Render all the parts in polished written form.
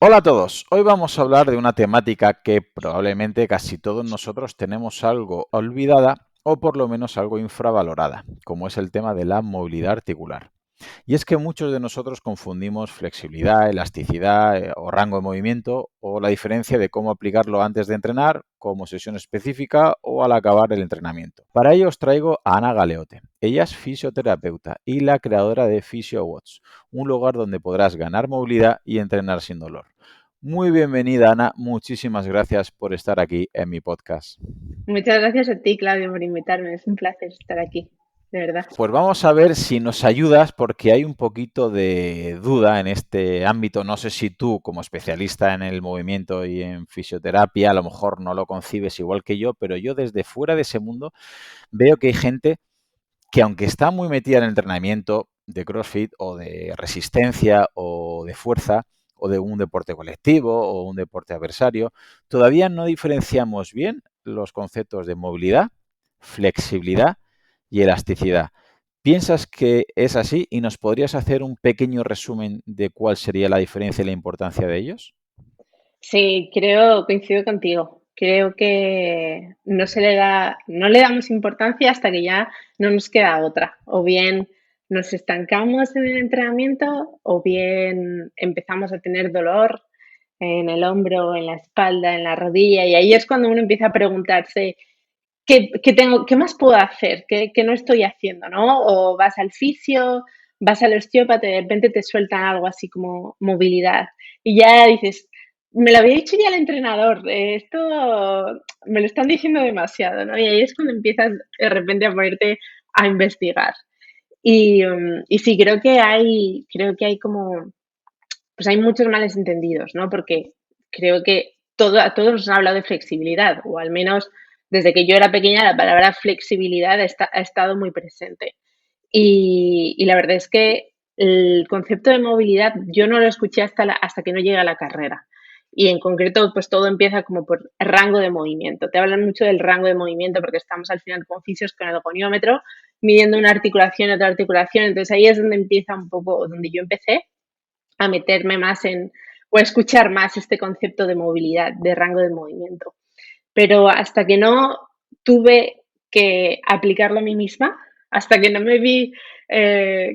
Hola a todos, hoy vamos a hablar de una temática que probablemente casi todos nosotros tenemos algo olvidada o por lo menos algo infravalorada, como es el tema de la movilidad articular. Y es que muchos de nosotros confundimos flexibilidad, elasticidad o rango de movimiento o la diferencia de cómo aplicarlo antes de entrenar, como sesión específica o al acabar el entrenamiento. Para ello os traigo a Ana Galeote. Ella es fisioterapeuta y la creadora de PhysioWatch, un lugar donde podrás ganar movilidad y entrenar sin dolor. Muy bienvenida, Ana. Muchísimas gracias por estar aquí en mi podcast. Muchas gracias a ti, Claudio, por invitarme. Es un placer estar aquí, de verdad. Pues vamos a ver si nos ayudas porque hay un poquito de duda en este ámbito. No sé si tú, como especialista en el movimiento y en fisioterapia, a lo mejor no lo concibes igual que yo, pero yo desde fuera de ese mundo veo que hay gente que aunque está muy metida en el entrenamiento de CrossFit o de resistencia o de fuerza o de un deporte colectivo o un deporte adversario, todavía no diferenciamos bien los conceptos de movilidad, flexibilidad y elasticidad. ¿Piensas que es así y nos podrías hacer un pequeño resumen de cuál sería la diferencia y la importancia de ellos? Sí, coincido contigo. Creo que no le damos importancia hasta que ya no nos queda otra. O bien nos estancamos en el entrenamiento, o bien empezamos a tener dolor en el hombro, en la espalda, en la rodilla, y ahí es cuando uno empieza a preguntarse, qué más puedo hacer? ¿Qué no estoy haciendo, no? O vas al fisio, vas al osteópata y de repente te sueltan algo así como movilidad. Y ya dices, me lo había dicho ya el entrenador, esto me lo están diciendo demasiado, ¿no? Y ahí es cuando empiezas de repente a ponerte a investigar. Y sí, creo que hay como, pues hay muchos males entendidos, ¿no? Porque creo que a todos nos han hablado de flexibilidad, o al menos desde que yo era pequeña la palabra flexibilidad ha estado muy presente. Y la verdad es que el concepto de movilidad yo no lo escuché hasta que no llegué a la carrera. Y en concreto, pues todo empieza como por rango de movimiento. Te hablan mucho del rango de movimiento porque estamos al final con fisios con el goniómetro, midiendo una articulación y otra articulación. Entonces ahí es donde empieza un poco, donde yo empecé a meterme más en, o a escuchar más este concepto de movilidad, de rango de movimiento. Pero hasta que no tuve que aplicarlo a mí misma, hasta que no me vi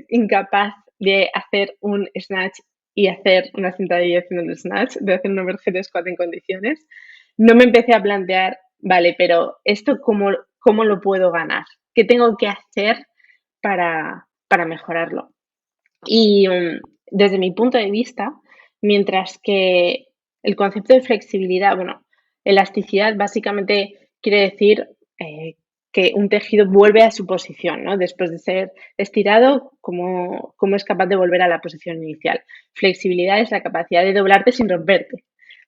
incapaz de hacer un snatch y hacer una sentadilla haciendo un snatch, de hacer un overhead squat en condiciones, no me empecé a plantear, vale, pero esto cómo lo puedo ganar, qué tengo que hacer para mejorarlo. Y desde mi punto de vista, mientras que el concepto de flexibilidad, bueno, elasticidad básicamente quiere decir que un tejido vuelve a su posición, ¿no? Después de ser estirado, cómo es capaz de volver a la posición inicial. Flexibilidad es la capacidad de doblarte sin romperte.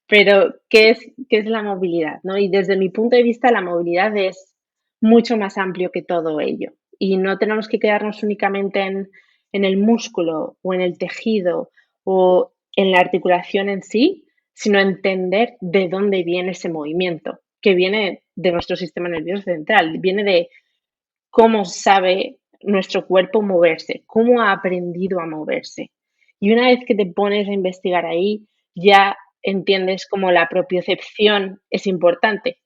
Pero, qué es la movilidad, ¿no? Y desde mi punto de vista, la movilidad es mucho más amplio que todo ello. Y no tenemos que quedarnos únicamente en el músculo o en el tejido o en la articulación en sí, sino entender de dónde viene ese movimiento, que viene de nuestro sistema nervioso central, viene de cómo sabe nuestro cuerpo moverse, cómo ha aprendido a moverse. Y una vez que te pones a investigar ahí, ya entiendes cómo la propiocepción es importante.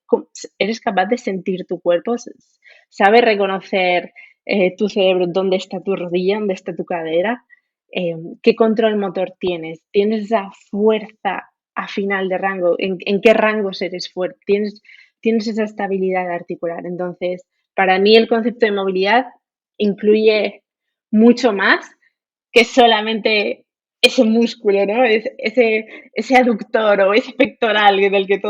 Eres capaz de sentir tu cuerpo, sabe reconocer tu cerebro dónde está tu rodilla, dónde está tu cadera, qué control motor tienes, tienes esa fuerza a final de rango, en qué rangos eres fuerte, tienes esa estabilidad articular. Entonces, para mí el concepto de movilidad incluye mucho más que solamente ese músculo, ¿no? Ese aductor o ese pectoral del que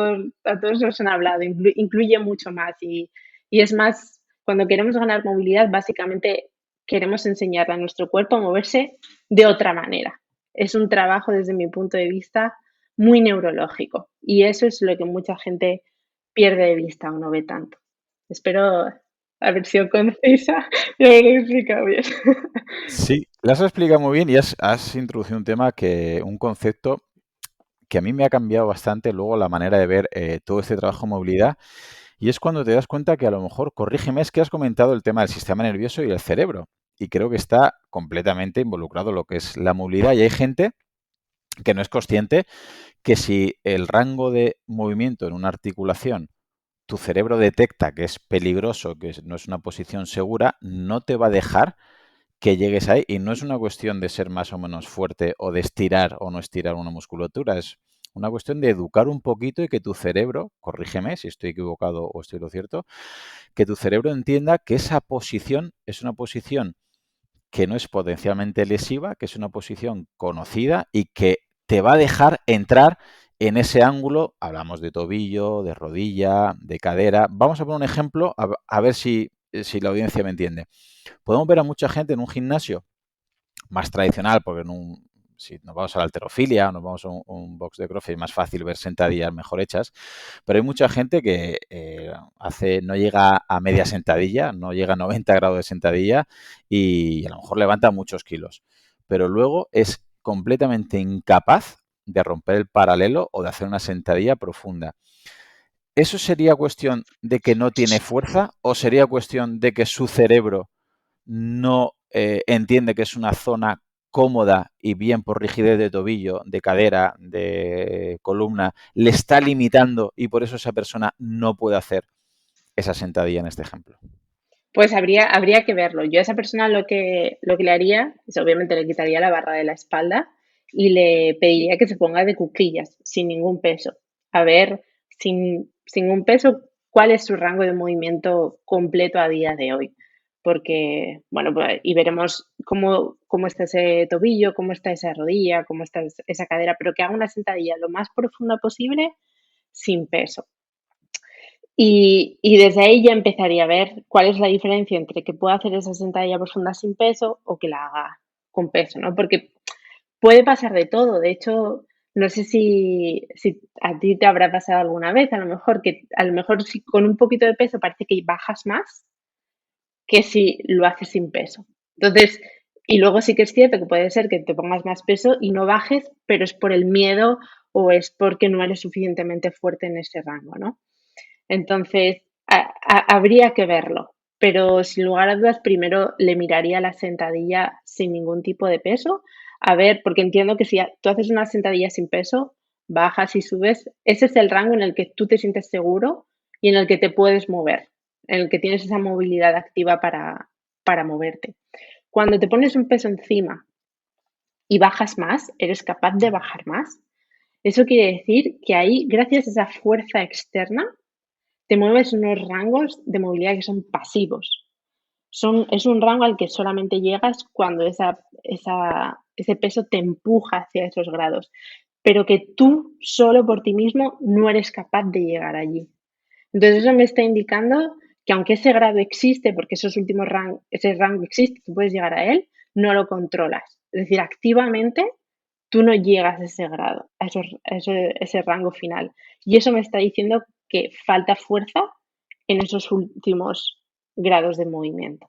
a todos nos han hablado. Incluye mucho más y es más, cuando queremos ganar movilidad, básicamente queremos enseñarle a nuestro cuerpo a moverse de otra manera. Es un trabajo desde mi punto de vista muy neurológico y eso es lo que mucha gente pierde de vista o no ve tanto. Espero haber sido concisa y haberlo explicado bien. Sí, lo has explicado muy bien y has introducido un concepto que a mí me ha cambiado bastante luego la manera de ver todo este trabajo de movilidad. Y es cuando te das cuenta que a lo mejor, corrígeme, es que has comentado el tema del sistema nervioso y el cerebro. Y creo que está completamente involucrado lo que es la movilidad. Y hay gente que no es consciente que si el rango de movimiento en una articulación tu cerebro detecta que es peligroso, que no es una posición segura, no te va a dejar que llegues ahí. Y no es una cuestión de ser más o menos fuerte o de estirar o no estirar una musculatura, es una cuestión de educar un poquito y que tu cerebro, corrígeme si estoy equivocado o estoy lo cierto, que tu cerebro entienda que esa posición es una posición que no es potencialmente lesiva, que es una posición conocida y que te va a dejar entrar en ese ángulo. Hablamos de tobillo, de rodilla, de cadera. Vamos a poner un ejemplo a ver si la audiencia me entiende. Podemos ver a mucha gente en un gimnasio más tradicional, porque si nos vamos a la halterofilia o nos vamos a un box de CrossFit, es más fácil ver sentadillas mejor hechas, pero hay mucha gente que no llega a media sentadilla, no llega a 90 grados de sentadilla y a lo mejor levanta muchos kilos, pero luego es completamente incapaz de romper el paralelo o de hacer una sentadilla profunda. ¿Eso sería cuestión de que no tiene fuerza o sería cuestión de que su cerebro no entiende que es una zona cómoda y bien por rigidez de tobillo, de cadera, de columna, le está limitando y por eso esa persona no puede hacer esa sentadilla en este ejemplo? Pues habría que verlo. Yo a esa persona lo que le haría es obviamente le quitaría la barra de la espalda y le pediría que se ponga de cuclillas, sin ningún peso. A ver, sin un peso, cuál es su rango de movimiento completo a día de hoy. Porque, bueno, pues, y veremos cómo está ese tobillo, cómo está esa rodilla, cómo está esa cadera, pero que haga una sentadilla lo más profunda posible sin peso. Y desde ahí ya empezaría a ver cuál es la diferencia entre que pueda hacer esa sentadilla profunda sin peso o que la haga con peso, ¿no? Porque puede pasar de todo. De hecho, no sé si a ti te habrá pasado alguna vez, a lo mejor que a lo mejor si con un poquito de peso parece que bajas más que si lo haces sin peso. Entonces, y luego sí que es cierto que puede ser que te pongas más peso y no bajes, pero es por el miedo o es porque no eres suficientemente fuerte en ese rango, ¿no? Entonces, habría que verlo, pero sin lugar a dudas, primero le miraría la sentadilla sin ningún tipo de peso. A ver, porque entiendo que si tú haces una sentadilla sin peso, bajas y subes, ese es el rango en el que tú te sientes seguro y en el que te puedes mover, en el que tienes esa movilidad activa para moverte. Cuando te pones un peso encima y bajas más, eres capaz de bajar más. Eso quiere decir que ahí, gracias a esa fuerza externa, te mueves en unos rangos de movilidad que son pasivos. Es un rango al que solamente llegas cuando ese peso te empuja hacia esos grados, pero que tú solo por ti mismo no eres capaz de llegar allí. Entonces eso me está indicando que aunque ese grado existe, porque ese rango existe, tú puedes llegar a él, no lo controlas. Es decir, activamente tú no llegas a ese grado, ese rango final. Y eso me está diciendo que falta fuerza en esos últimos grados de movimiento.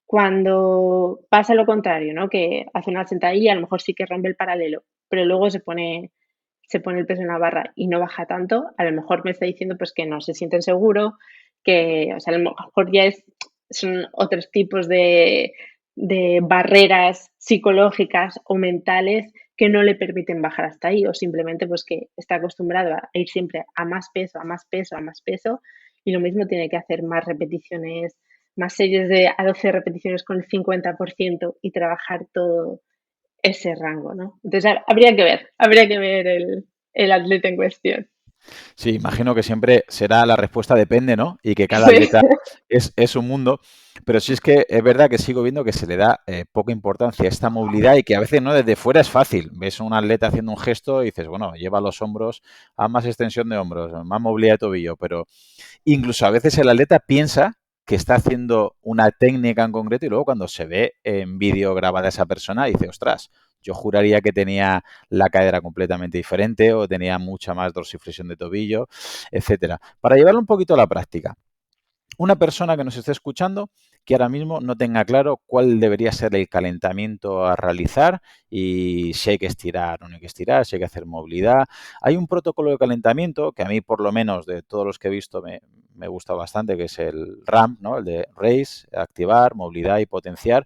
Cuando pasa lo contrario, ¿no? Que hace una sentadilla, a lo mejor sí que rompe el paralelo, pero luego se pone el peso en la barra y no baja tanto, a lo mejor me está diciendo pues que no se sienten seguro, que, o sea, a lo mejor son otros tipos de barreras psicológicas o mentales que no le permiten bajar hasta ahí, o simplemente pues que está acostumbrado a ir siempre a más peso, a más peso, a más peso, y lo mismo tiene que hacer más repeticiones, más series a 12 repeticiones con el 50% y trabajar todo ese rango, ¿no? Entonces habría que ver el atleta en cuestión. Sí, imagino que siempre será la respuesta depende, ¿no? Y que cada Sí. atleta es un mundo. Pero sí es que es verdad que sigo viendo que se le da poca importancia a esta movilidad y que a veces no desde fuera es fácil. Ves a un atleta haciendo un gesto y dices, bueno, lleva los hombros a más extensión de hombros, más movilidad de tobillo. Pero incluso a veces el atleta piensa que está haciendo una técnica en concreto y luego cuando se ve en vídeo grabada esa persona dice, ostras, yo juraría que tenía la cadera completamente diferente o tenía mucha más dorsiflexión de tobillo, etcétera. Para llevarlo un poquito a la práctica, una persona que nos esté escuchando que ahora mismo no tenga claro cuál debería ser el calentamiento a realizar y si hay que estirar o no hay que estirar, si hay que hacer movilidad. Hay un protocolo de calentamiento que a mí, por lo menos, de todos los que he visto, me gusta bastante, que es el RAM, ¿no? El de Raise, activar, movilidad y potenciar.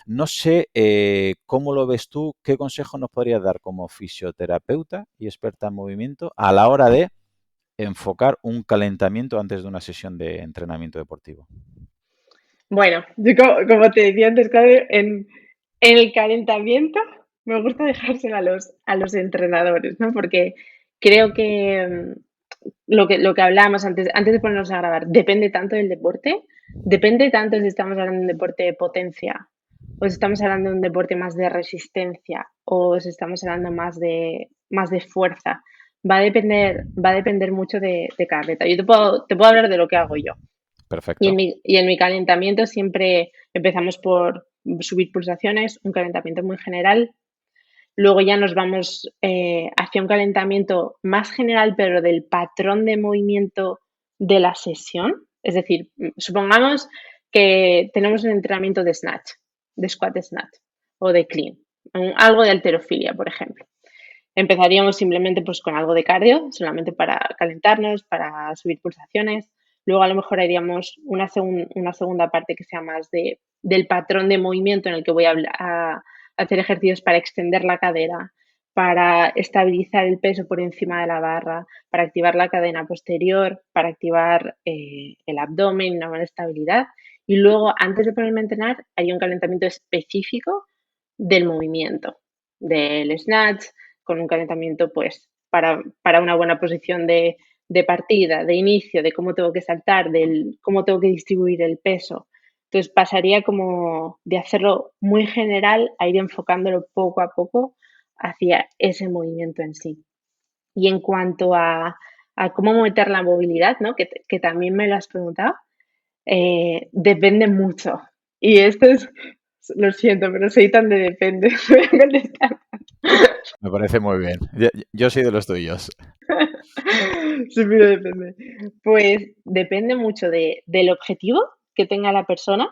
No sé cómo lo ves tú, qué consejo nos podrías dar como fisioterapeuta y experta en movimiento a la hora de enfocar un calentamiento antes de una sesión de entrenamiento deportivo. Bueno, yo como te decía antes, Claudio, en el calentamiento me gusta dejárselo a los entrenadores, ¿no? Porque creo que lo que hablábamos antes de ponernos a grabar, depende tanto del deporte, depende tanto si estamos hablando de un deporte de potencia, o si estamos hablando de un deporte más de resistencia, o si estamos hablando más de fuerza. Va a depender mucho de cada atleta. Yo te puedo hablar de lo que hago yo. Perfecto. Y en mi calentamiento siempre empezamos por subir pulsaciones, un calentamiento muy general. Luego ya nos vamos hacia un calentamiento más general, pero del patrón de movimiento de la sesión. Es decir, supongamos que tenemos un entrenamiento de snatch, de squat snatch o de clean, algo de halterofilia, por ejemplo. Empezaríamos simplemente pues con algo de cardio, solamente para calentarnos, para subir pulsaciones. Luego a lo mejor haríamos una segunda parte que sea más del patrón de movimiento en el que voy a hacer ejercicios para extender la cadera, para estabilizar el peso por encima de la barra, para activar la cadena posterior, para activar el abdomen, una buena estabilidad. Y luego, antes de ponerme a entrenar, hay un calentamiento específico del movimiento, del snatch, con un calentamiento pues para una buena posición de partida, de inicio, de cómo tengo que saltar, de cómo tengo que distribuir el peso. Entonces pasaría como de hacerlo muy general a ir enfocándolo poco a poco hacia ese movimiento en sí. Y en cuanto a cómo meter la movilidad, ¿no? Que también me lo has preguntado, depende mucho. Y esto es, lo siento, pero soy tan de depende. Voy a contestar. Me parece muy bien. Yo soy de los tuyos. Sí, pero depende. Pues depende mucho del objetivo que tenga la persona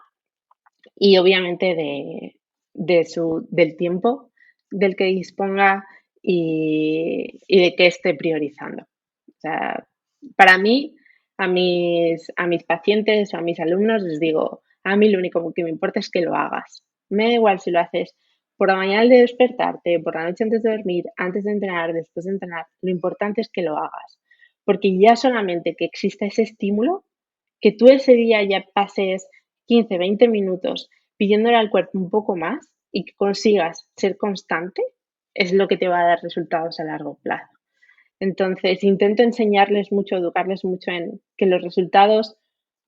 y obviamente del tiempo del que disponga y de qué esté priorizando. O sea, para mí, a mis pacientes o a mis alumnos les digo, a mí lo único que me importa es que lo hagas. Me da igual si lo haces por la mañana al de despertarte, por la noche antes de dormir, antes de entrenar, después de entrenar. Lo importante es que lo hagas. Porque ya solamente que exista ese estímulo, que tú ese día ya pases 15, 20 minutos pidiéndole al cuerpo un poco más y que consigas ser constante, es lo que te va a dar resultados a largo plazo. Entonces, intento enseñarles mucho, educarles mucho en que los resultados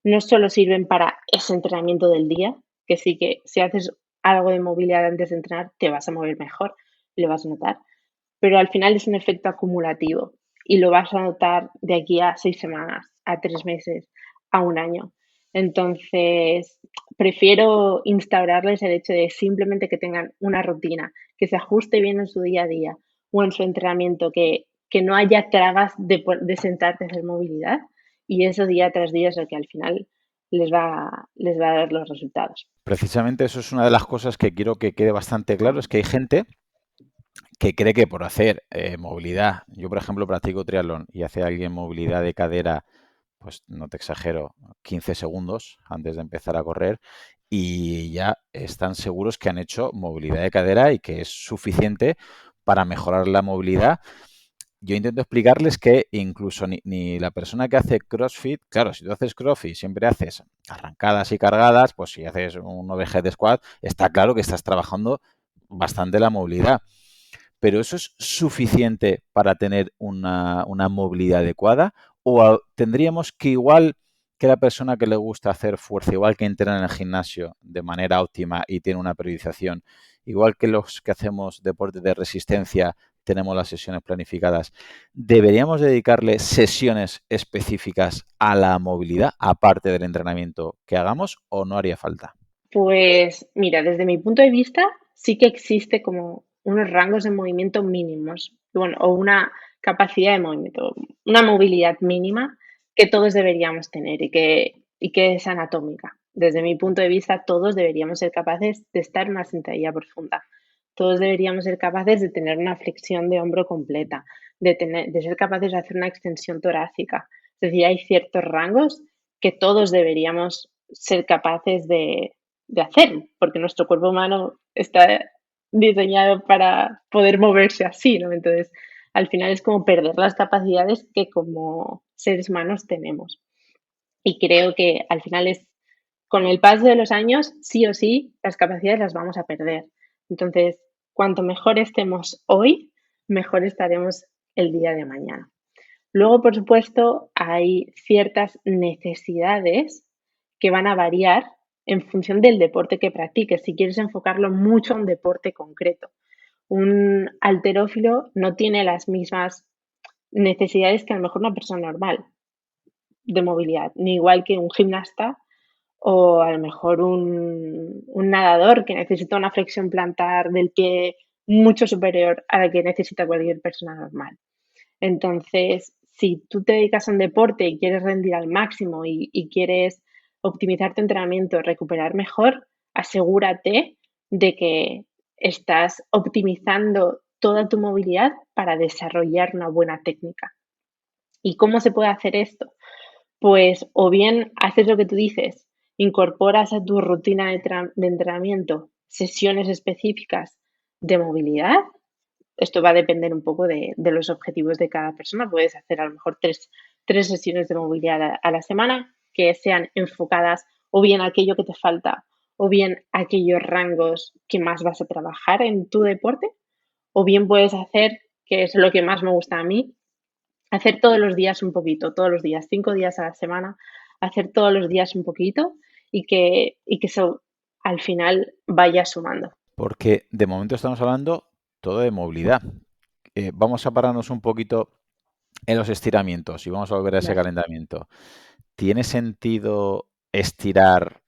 no solo sirven para ese entrenamiento del día, que sí que si haces algo de movilidad antes de entrenar, te vas a mover mejor, lo vas a notar, pero al final es un efecto acumulativo y lo vas a notar de aquí a 6 semanas, a 3 meses, a un año. Entonces, prefiero instaurarles el hecho de simplemente que tengan una rutina, que se ajuste bien en su día a día o en su entrenamiento, que no haya trabas de sentarte a hacer movilidad y eso día tras día es lo que al final les va a dar los resultados. Precisamente eso es una de las cosas que quiero que quede bastante claro, es que hay gente que cree que por hacer movilidad, yo por ejemplo practico triatlón y hace alguien movilidad de cadera, pues no te exagero, 15 segundos antes de empezar a correr y ya están seguros que han hecho movilidad de cadera y que es suficiente para mejorar la movilidad. Yo intento explicarles que incluso ni la persona que hace CrossFit, claro, si tú haces CrossFit siempre haces arrancadas y cargadas, pues si haces un overhead squat, está claro que estás trabajando bastante la movilidad. Pero ¿eso es suficiente para tener una movilidad adecuada? ¿O tendríamos que igual que la persona que le gusta hacer fuerza, igual que entrena en el gimnasio de manera óptima y tiene una periodización, igual que los que hacemos deportes de resistencia, tenemos las sesiones planificadas, ¿deberíamos dedicarle sesiones específicas a la movilidad, aparte del entrenamiento que hagamos, o no haría falta? Pues mira, desde mi punto de vista, sí que existe como unos rangos de movimiento mínimos, bueno, o una capacidad de movimiento, una movilidad mínima que todos deberíamos tener y que es anatómica. Desde mi punto de vista, todos deberíamos ser capaces de estar en una sentadilla profunda. Todos deberíamos ser capaces de tener una flexión de hombro completa, de ser capaces de hacer una extensión torácica. Es decir, hay ciertos rangos que todos deberíamos ser capaces de hacer, porque nuestro cuerpo humano está diseñado para poder moverse así, ¿no? Entonces, al final es como perder las capacidades que como seres humanos tenemos. Y creo que al final es, con el paso de los años, sí o sí, las capacidades las vamos a perder. Entonces, cuanto mejor estemos hoy, mejor estaremos el día de mañana. Luego, por supuesto, hay ciertas necesidades que van a variar en función del deporte que practiques, si quieres enfocarlo mucho a un deporte concreto. Un halterófilo no tiene las mismas necesidades que a lo mejor una persona normal de movilidad, ni igual que un gimnasta o a lo mejor un nadador que necesita una flexión plantar del pie mucho superior a la que necesita cualquier persona normal. Entonces, si tú te dedicas a un deporte y quieres rendir al máximo y quieres optimizar tu entrenamiento, recuperar mejor, asegúrate de que estás optimizando toda tu movilidad para desarrollar una buena técnica. ¿Y cómo se puede hacer esto? Pues o bien haces lo que tú dices, incorporas a tu rutina de entrenamiento sesiones específicas de movilidad. Esto va a depender un poco de los objetivos de cada persona. Puedes hacer a lo mejor tres sesiones de movilidad a la semana que sean enfocadas o bien a aquello que te falta o bien a aquellos rangos que más vas a trabajar en tu deporte. O bien puedes hacer, que es lo que más me gusta a mí, hacer todos los días un poquito, todos los días, 5 días a la semana, hacer todos los días un poquito y que eso al final vaya sumando. Porque de momento estamos hablando todo de movilidad. Vamos a pararnos un poquito en los estiramientos y vamos a volver a ese Vale. calentamiento. ¿Tiene sentido estirar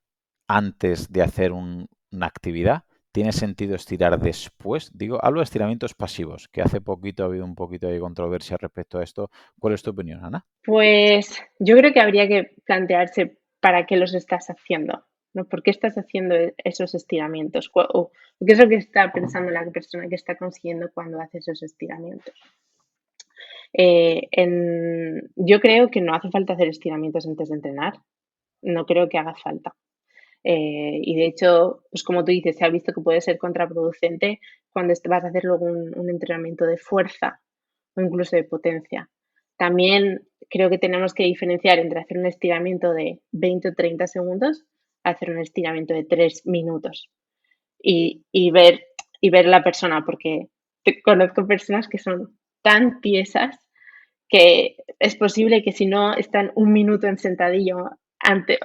antes de hacer una actividad? ¿Tiene sentido estirar después? Digo, hablo de estiramientos pasivos, que hace poquito ha habido un poquito de controversia respecto a esto. ¿Cuál es tu opinión, Ana? Pues yo creo que habría que plantearse para qué los estás haciendo, ¿no? ¿Por qué estás haciendo esos estiramientos? ¿O qué es lo que está pensando la persona que está consiguiendo cuando hace esos estiramientos? Yo creo que no hace falta hacer estiramientos antes de entrenar, no creo que haga falta. Y de hecho, pues como tú dices, se ha visto que puede ser contraproducente cuando vas a hacer luego un entrenamiento de fuerza o incluso de potencia. También creo que tenemos que diferenciar entre hacer un estiramiento de 20 o 30 segundos a hacer un estiramiento de 3 minutos y ver la persona, porque conozco personas que son tan tiesas que es posible que si no están un minuto en sentadillo,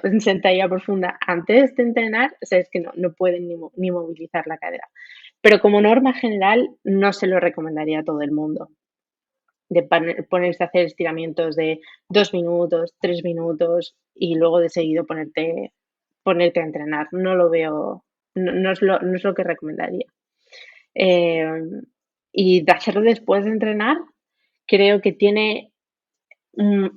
en sentadilla profunda antes de entrenar, o sea, es que no pueden ni movilizar la cadera. Pero como norma general, no se lo recomendaría a todo el mundo. De ponerse a hacer estiramientos de 2 minutos, 3 minutos y luego de seguido ponerte a entrenar. No lo veo, no es lo que recomendaría. Eh, y de hacerlo después de entrenar, creo que tiene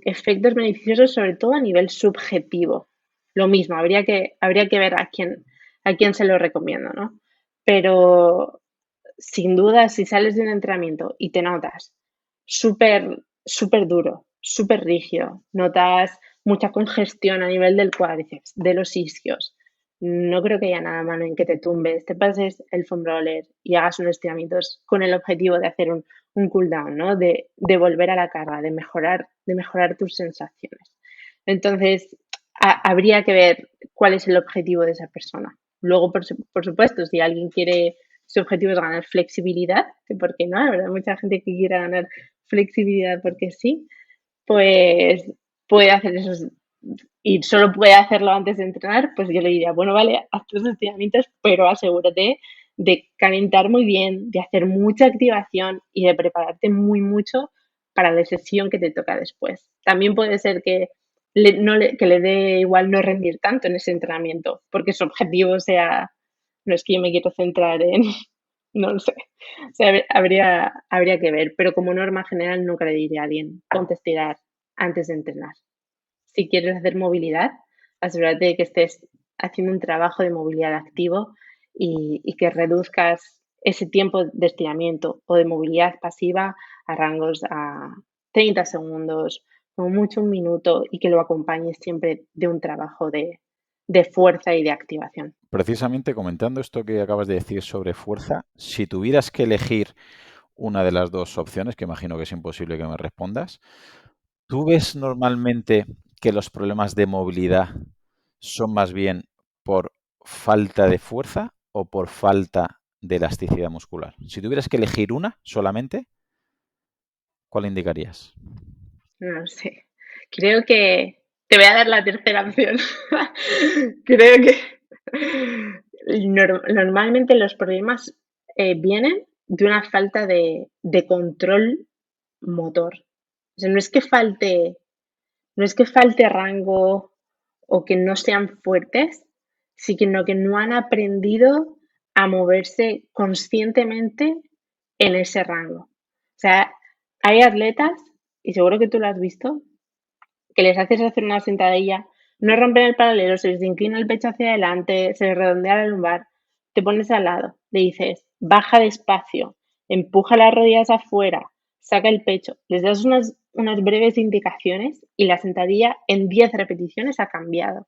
efectos beneficiosos, sobre todo a nivel subjetivo. Lo mismo, habría que ver a quién se lo recomiendo, ¿no? Pero sin duda, si sales de un entrenamiento y te notas súper, súper duro, súper rígido, notas mucha congestión a nivel del cuádriceps, de los isquios, no creo que haya nada malo en que te tumbes, te pases el foam roller y hagas unos estiramientos con el objetivo de hacer un cool down, ¿no? De volver a la carga, de mejorar tus sensaciones. Entonces, habría que ver cuál es el objetivo de esa persona. Luego, por supuesto, si alguien quiere, su objetivo es ganar flexibilidad, que por qué no, habrá mucha gente que quiera ganar flexibilidad porque sí, pues puede hacer esos y solo puede hacerlo antes de entrenar, pues yo le diría, bueno, vale, haz tus estiramientos, pero asegúrate de calentar muy bien, de hacer mucha activación y de prepararte muy mucho para la sesión que te toca después. También puede ser que que le dé igual no rendir tanto en ese entrenamiento, porque su objetivo sea, no es que yo me quiero centrar en, no lo sé, o sea, habría que ver, pero como norma general nunca le diría a alguien, ponte a estirar antes de entrenar. Si quieres hacer movilidad, asegúrate de que estés haciendo un trabajo de movilidad activo y que reduzcas ese tiempo de estiramiento o de movilidad pasiva a rangos a 30 segundos, como mucho un minuto, y que lo acompañes siempre de un trabajo de fuerza y de activación. Precisamente comentando esto que acabas de decir sobre fuerza, si tuvieras que elegir una de las dos opciones, que imagino que es imposible que me respondas, ¿tú ves normalmente que los problemas de movilidad son más bien por falta de fuerza o por falta de elasticidad muscular? Si tuvieras que elegir una solamente, ¿cuál indicarías? No lo sé. Creo que te voy a dar la tercera opción. Creo que normalmente los problemas vienen de una falta de control motor. O sea, no es que falte rango o que no sean fuertes, sino que no han aprendido a moverse conscientemente en ese rango. O sea, hay atletas, y seguro que tú lo has visto, que les haces hacer una sentadilla, no rompen el paralelo, se les inclina el pecho hacia adelante, se les redondea la lumbar, te pones al lado, le dices, baja despacio, empuja las rodillas afuera, saca el pecho, les das unas breves indicaciones y la sentadilla en 10 repeticiones ha cambiado.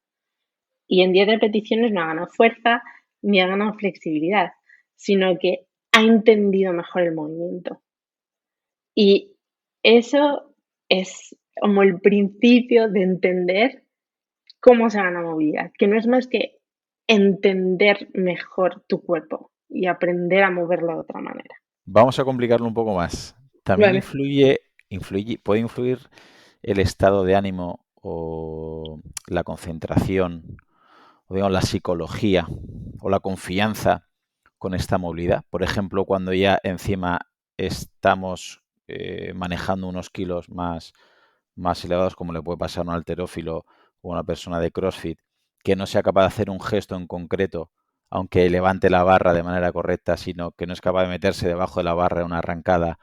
Y en 10 repeticiones no ha ganado fuerza ni ha ganado flexibilidad, sino que ha entendido mejor el movimiento. Y eso es como el principio de entender cómo se gana movilidad, que no es más que entender mejor tu cuerpo y aprender a moverlo de otra manera. Vamos a complicarlo un poco más. También Vale. puede influir el estado de ánimo o la concentración o digamos la psicología o la confianza con esta movilidad. Por ejemplo, cuando ya encima estamos manejando unos kilos más elevados, como le puede pasar a un halterófilo o a una persona de CrossFit, que no sea capaz de hacer un gesto en concreto, aunque levante la barra de manera correcta, sino que no es capaz de meterse debajo de la barra en una arrancada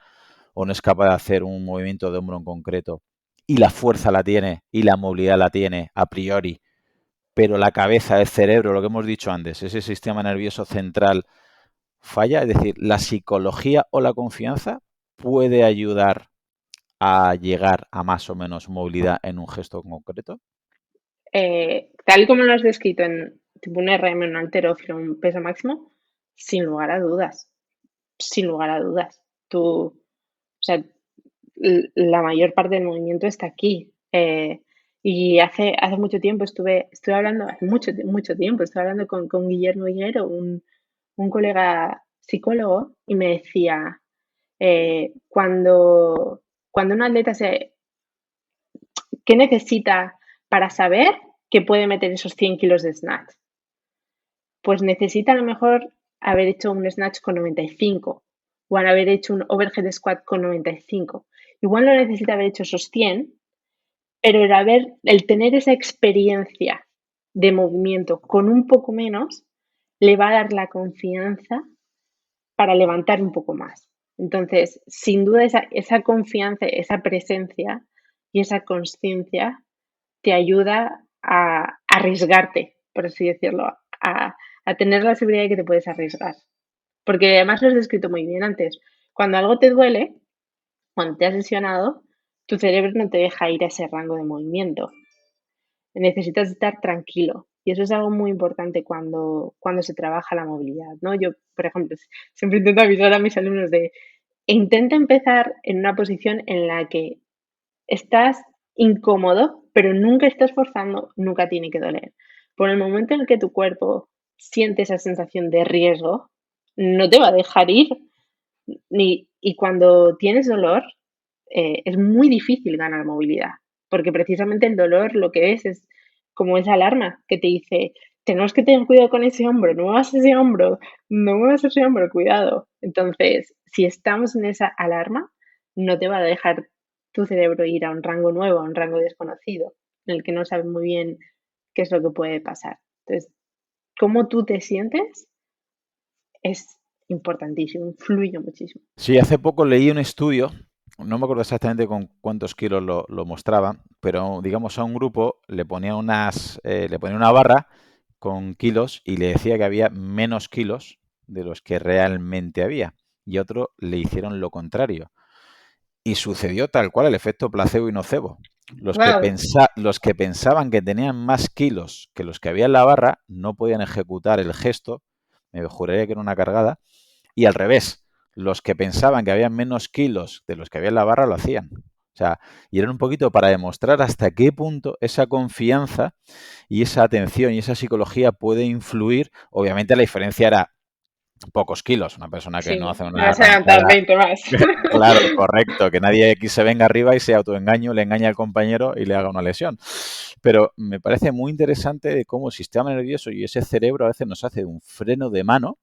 o no es capaz de hacer un movimiento de hombro en concreto y la fuerza la tiene y la movilidad la tiene a priori, pero la cabeza, el cerebro, lo que hemos dicho antes, ese sistema nervioso central falla, es decir, la psicología o la confianza puede ayudar a llegar a más o menos movilidad en un gesto concreto. Tal como lo has descrito en tipo un RM, un halterófilo, un peso máximo, sin lugar a dudas, sin lugar a dudas. O sea, la mayor parte del movimiento está aquí. Y hace mucho tiempo estuve hablando, hace mucho tiempo, estuve hablando con Guillermo Higuero, un colega psicólogo, y me decía, cuando un atleta ¿qué necesita para saber que puede meter esos 100 kilos de snatch? Pues necesita a lo mejor haber hecho un snatch con 95 o haber hecho un overhead squat con 95. Igual no necesita haber hecho esos 100, pero el tener esa experiencia de movimiento con un poco menos le va a dar la confianza para levantar un poco más. Entonces, sin duda, esa confianza, esa presencia y esa conciencia te ayuda a arriesgarte, por así decirlo, a tener la seguridad de que te puedes arriesgar. Porque además lo has descrito muy bien antes. Cuando algo te duele, cuando te has lesionado, tu cerebro no te deja ir a ese rango de movimiento. Necesitas estar tranquilo. Y eso es algo muy importante cuando se trabaja la movilidad, ¿no? Yo, por ejemplo, siempre intento avisar a mis alumnos de intenta empezar en una posición en la que estás incómodo, pero nunca estás forzando, nunca tiene que doler. Por el momento en el que tu cuerpo siente esa sensación de riesgo, no te va a dejar ir. Y cuando tienes dolor, es muy difícil ganar movilidad, porque precisamente el dolor lo que es como esa alarma que te dice, tenemos que tener cuidado con ese hombro, no muevas ese hombro, no muevas ese hombro, cuidado. Entonces, si estamos en esa alarma, no te va a dejar tu cerebro ir a un rango nuevo, a un rango desconocido, en el que no sabes muy bien qué es lo que puede pasar. Entonces, cómo tú te sientes es importantísimo, influye muchísimo. Sí, hace poco leí un estudio, no me acuerdo exactamente con cuántos kilos lo mostraba, pero digamos a un grupo le ponía una barra con kilos y le decía que había menos kilos de los que realmente había. Y otro le hicieron lo contrario. Y sucedió tal cual el efecto placebo y nocebo. Wow, Los que pensaban que tenían más kilos que los que había en la barra no podían ejecutar el gesto, me juraría que era una cargada, y al revés, los que pensaban que habían menos kilos de los que había en la barra lo hacían. O sea, y era un poquito para demostrar hasta qué punto esa confianza y esa atención y esa psicología puede influir. Obviamente la diferencia era pocos kilos. Una persona que no sí, hace me una vas a levantar arrancada. 20 más. Claro, correcto, que nadie aquí se venga arriba y se autoengaño, le engaña al compañero y le haga una lesión. Pero me parece muy interesante de cómo el sistema nervioso y ese cerebro a veces nos hace un freno de mano,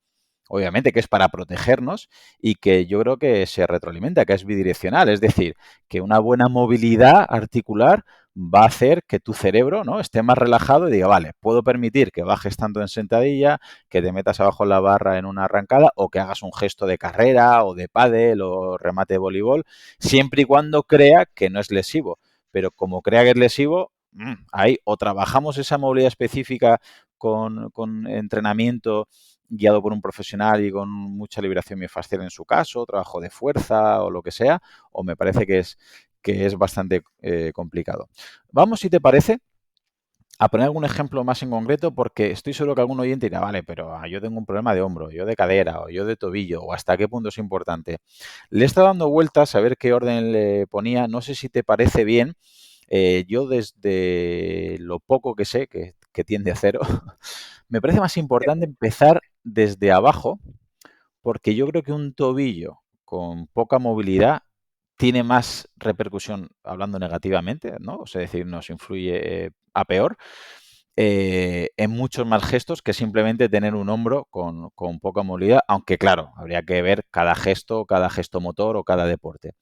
obviamente que es para protegernos y que yo creo que se retroalimenta, que es bidireccional, es decir, que una buena movilidad articular va a hacer que tu cerebro, ¿no?, esté más relajado y diga, vale, puedo permitir que bajes tanto en sentadilla, que te metas abajo en la barra en una arrancada o que hagas un gesto de carrera o de pádel o remate de voleibol, siempre y cuando crea que no es lesivo. Pero como crea que es lesivo, ahí o trabajamos esa movilidad específica con entrenamiento guiado por un profesional y con mucha liberación miofascial en su caso, trabajo de fuerza o lo que sea, o me parece que es bastante complicado. Vamos, si te parece, a poner algún ejemplo más en concreto, porque estoy seguro que algún oyente dirá, vale, pero yo tengo un problema de hombro, yo de cadera, o yo de tobillo, o hasta qué punto es importante. Le he estado dando vueltas a ver qué orden le ponía, no sé si te parece bien. Yo desde lo poco que sé, que tiende a cero, me parece más importante empezar desde abajo, porque yo creo que un tobillo con poca movilidad tiene más repercusión, hablando negativamente, ¿no? O sea, es decir, nos influye a peor en muchos más gestos que simplemente tener un hombro con poca movilidad, aunque claro, habría que ver cada gesto motor o cada deporte.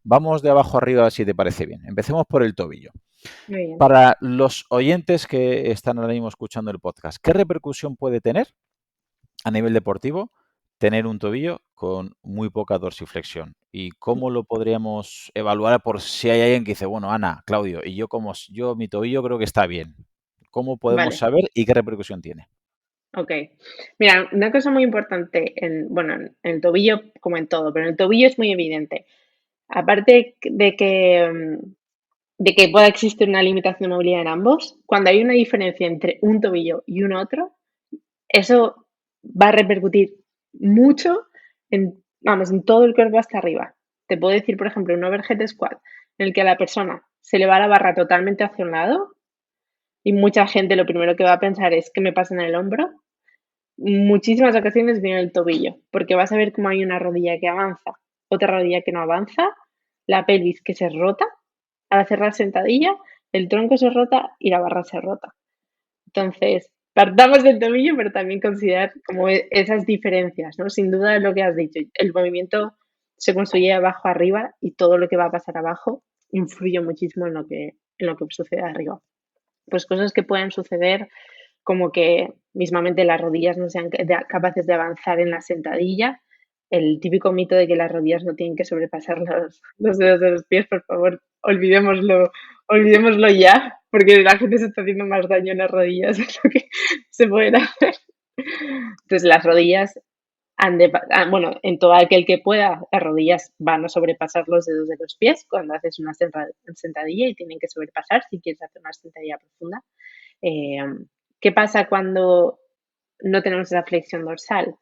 Vamos de abajo arriba si te parece bien. Empecemos por el tobillo. Muy bien. Para los oyentes que están ahora mismo escuchando el podcast, ¿qué repercusión puede tener a nivel deportivo tener un tobillo con muy poca dorsiflexión? ¿Y cómo lo podríamos evaluar por si hay alguien que dice, bueno, Ana, Claudio, y yo como yo mi tobillo creo que está bien? ¿Cómo podemos Vale, saber y qué repercusión tiene? ok. Mira, una cosa muy importante bueno, en el tobillo como en todo, pero en el tobillo es muy evidente. Aparte de que pueda existir una limitación de movilidad en ambos, cuando hay una diferencia entre un tobillo y un otro, eso va a repercutir mucho vamos, en todo el cuerpo hasta arriba. Te puedo decir, por ejemplo, un overhead squat en el que a la persona se le va la barra totalmente hacia un lado y mucha gente lo primero que va a pensar es ¿qué me pasa en el hombro? Muchísimas ocasiones viene el tobillo, porque vas a ver cómo hay una rodilla que avanza, otra rodilla que no avanza, la pelvis que se rota al hacer la sentadilla, el tronco se rota y la barra se rota. Entonces, partamos del tobillo, pero también considerar como esas diferencias, ¿no? Sin duda es lo que has dicho, el movimiento se construye de abajo a arriba y todo lo que va a pasar abajo influye muchísimo en lo que sucede arriba. Pues cosas que pueden suceder como que mismamente las rodillas no sean capaces de avanzar en la sentadilla. El típico mito de que las rodillas no tienen que sobrepasar los dedos de los pies, por favor, olvidémoslo ya, porque la gente se está haciendo más daño en las rodillas de lo que se pueden hacer. Entonces, las rodillas bueno, en todo aquel que pueda, las rodillas van a sobrepasar los dedos de los pies cuando haces una sentadilla y tienen que sobrepasar si quieres hacer una sentadilla profunda. Eh, ¿Qué pasa cuando no tenemos esa flexión dorsal?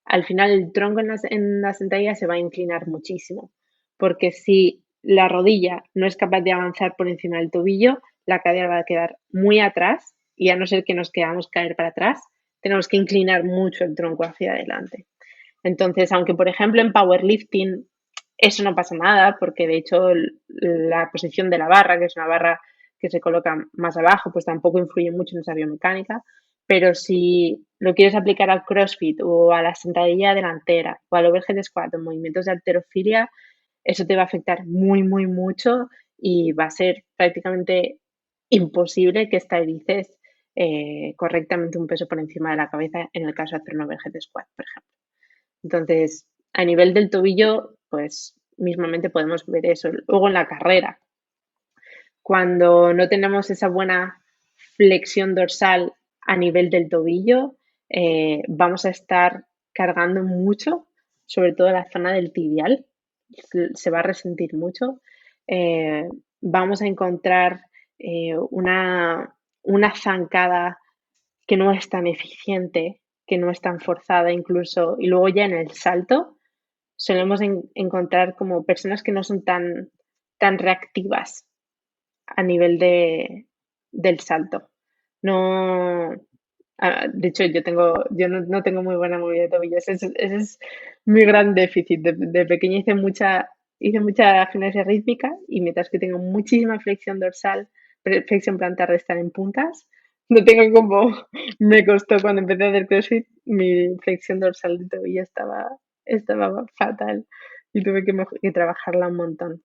Al final el tronco en la sentadilla se va a inclinar muchísimo, porque si la rodilla no es capaz de avanzar por encima del tobillo, la cadera va a quedar muy atrás y a no ser que nos queramos caer para atrás, tenemos que inclinar mucho el tronco hacia adelante. Entonces, aunque por ejemplo en powerlifting eso no pasa nada, porque de hecho la posición de la barra, que es una barra que se coloca más abajo, pues tampoco influye mucho en esa biomecánica. Pero si lo quieres aplicar al CrossFit o a la sentadilla delantera o al overhead squat o movimientos de halterofilia, eso te va a afectar muy, muy mucho y va a ser prácticamente imposible que estabilices correctamente un peso por encima de la cabeza en el caso de hacer un overhead squat, por ejemplo. Entonces, a nivel del tobillo, pues mismamente podemos ver eso. Luego en la carrera, cuando no tenemos esa buena flexión dorsal a nivel del tobillo, vamos a estar cargando mucho, sobre todo la zona del tibial, se va a resentir mucho. Eh, vamos a encontrar una zancada que no es tan eficiente, que no es tan forzada incluso, y luego ya en el salto solemos encontrar como personas que no son tan reactivas a nivel del salto. No, de hecho, yo no tengo muy buena movilidad de tobillos. Ese es mi gran déficit. De pequeña hice mucha gimnasia rítmica y mientras que tengo muchísima flexión dorsal, flexión plantar de estar en puntas, no tengo como me costó cuando empecé a hacer CrossFit, mi flexión dorsal de tobillo estaba fatal y tuve que trabajarla un montón.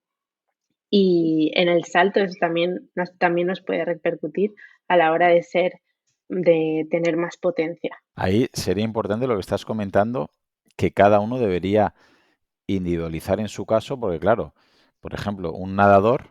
Y en el salto eso también nos puede repercutir a la hora de tener más potencia. Ahí sería importante lo que estás comentando, que cada uno debería individualizar en su caso, porque claro, por ejemplo, un nadador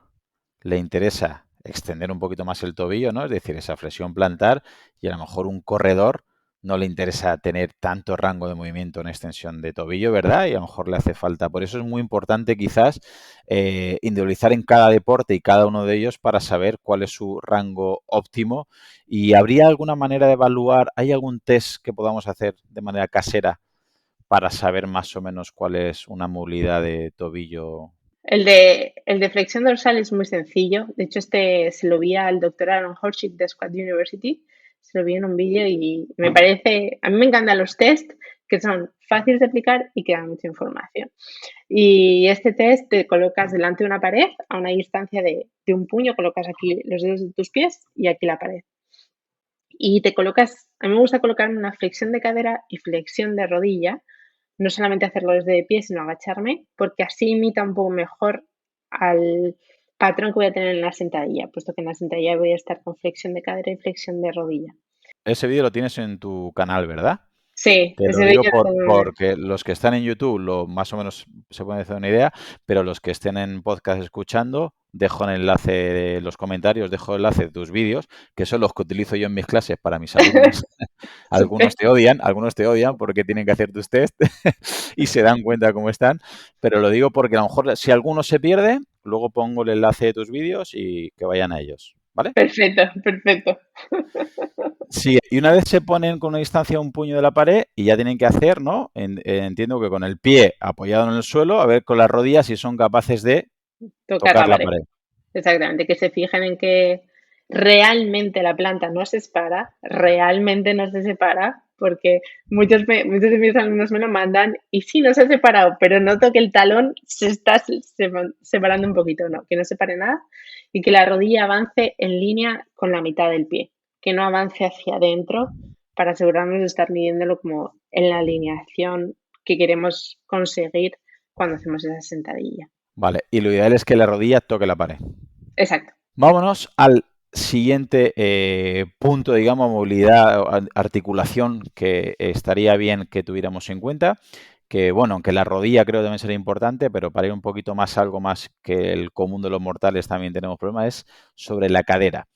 le interesa extender un poquito más el tobillo, ¿no? Es decir, esa flexión plantar, y a lo mejor un corredor no le interesa tener tanto rango de movimiento en extensión de tobillo, ¿verdad? Y a lo mejor le hace falta. Por eso es muy importante quizás individualizar en cada deporte y cada uno de ellos para saber cuál es su rango óptimo. ¿Y habría alguna manera de evaluar, hay algún test que podamos hacer de manera casera para saber más o menos cuál es una movilidad de tobillo? El de flexión dorsal es muy sencillo. De hecho, este se lo vi al doctor Aaron Horschig de Squad University. Se lo vi en un vídeo y me parece, a mí me encantan los test que son fáciles de aplicar y que dan mucha información. Y este test te colocas delante de una pared a una distancia de un puño, colocas aquí los dedos de tus pies y aquí la pared. Y te colocas, a mí me gusta colocarme una flexión de cadera y flexión de rodilla, no solamente hacerlo desde pie, sino agacharme, porque así imita un poco mejor al patrón que voy a tener en la sentadilla, puesto que en la sentadilla voy a estar con flexión de cadera y flexión de rodilla. Ese vídeo lo tienes en tu canal, ¿verdad? Sí, Te ese lo digo vídeo está muy bien. porque los que están en YouTube lo más o menos se pueden hacer una idea, pero los que estén en podcast escuchando, dejo el enlace de los comentarios, dejo el enlace de tus vídeos, que son los que utilizo yo en mis clases para mis alumnos. Súper. Algunos te odian porque tienen que hacer tus test y se dan cuenta cómo están, pero lo digo porque a lo mejor si alguno se pierde, luego pongo el enlace de tus vídeos y que vayan a ellos, ¿vale? Perfecto, perfecto. Sí, y una vez se ponen con una distancia a un puño de la pared y ya tienen que hacer, ¿no? Entiendo que con el pie apoyado en el suelo, a ver con las rodillas si son capaces de Tocar tocar la la pared. pared. Exactamente, que se fijen en que realmente la planta no se separa, realmente no se separa, porque muchos de mis alumnos me lo mandan y sí, no se ha separado, pero noto que el talón se está separando un poquito, no, que no separe nada y que la rodilla avance en línea con la mitad del pie, que no avance hacia adentro para asegurarnos de estar midiéndolo como en la alineación que queremos conseguir cuando hacemos esa sentadilla. Vale, y lo ideal es que la rodilla toque la pared. Exacto. Vámonos al siguiente punto, digamos, movilidad o articulación que estaría bien que tuviéramos en cuenta. Que bueno, aunque la rodilla creo también sería importante, pero para ir un poquito más algo más que el común de los mortales también tenemos problemas, es sobre la cadera.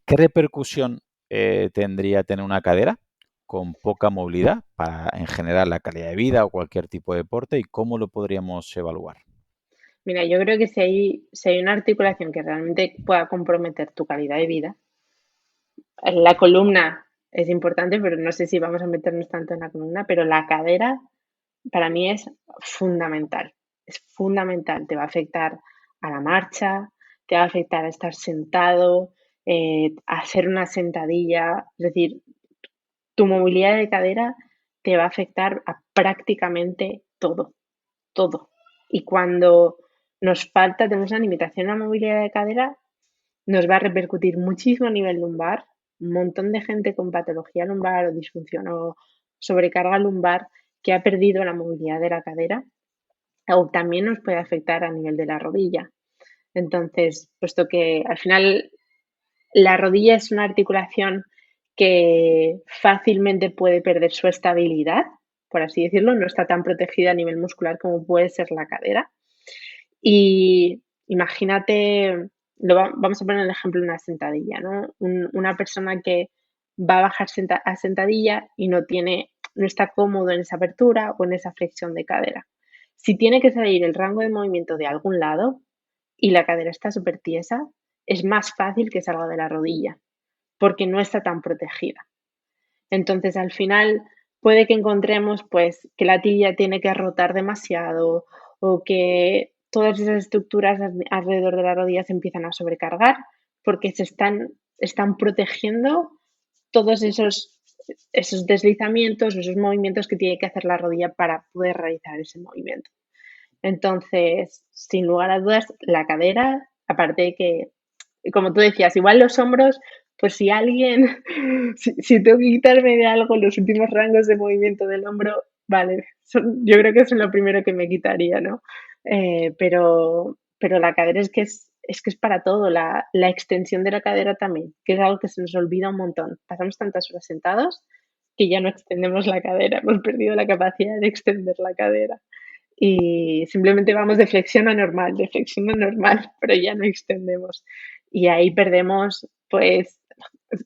¿Qué repercusión tendría tener una cadera con poca movilidad para en general la calidad de vida o cualquier tipo de deporte y cómo lo podríamos evaluar? Mira, yo creo que si hay una articulación que realmente pueda comprometer tu calidad de vida, la columna es importante, pero no sé si vamos a meternos tanto en la columna, pero la cadera para mí es fundamental. Es fundamental. Te va a afectar a la marcha, te va a afectar a estar sentado, a hacer una sentadilla. Es decir, tu movilidad de cadera te va a afectar a prácticamente todo, todo. Y cuando nos falta, tenemos una limitación en la movilidad de cadera, nos va a repercutir muchísimo a nivel lumbar. Un montón de gente con patología lumbar o disfunción o sobrecarga lumbar que ha perdido la movilidad de la cadera o también nos puede afectar a nivel de la rodilla. Entonces, puesto que al final la rodilla es una articulación que fácilmente puede perder su estabilidad, por así decirlo, no está tan protegida a nivel muscular como puede ser la cadera. Y imagínate, vamos a poner el ejemplo de una sentadilla, ¿no? Una persona que va a bajar a sentadilla y no está cómodo en esa apertura o en esa flexión de cadera. Si tiene que salir el rango de movimiento de algún lado, y la cadera está súper tiesa, es más fácil que salga de la rodilla, porque no está tan protegida. Entonces, al final, puede que encontremos pues que la tibia tiene que rotar demasiado o que todas esas estructuras alrededor de la rodilla se empiezan a sobrecargar porque están protegiendo todos esos deslizamientos, esos movimientos que tiene que hacer la rodilla para poder realizar ese movimiento. Entonces, sin lugar a dudas, la cadera, aparte de que, como tú decías, igual los hombros, pues si alguien, si tengo que quitarme de algo los últimos rangos de movimiento del hombro, vale, yo creo que eso es lo primero que me quitaría, ¿no? Pero la cadera es que es para todo, la extensión de la cadera también, que es algo que se nos olvida un montón. Pasamos tantas horas sentados que ya no extendemos la cadera, hemos perdido la capacidad de extender la cadera y simplemente vamos de flexión a normal, pero ya no extendemos. Y ahí perdemos, pues,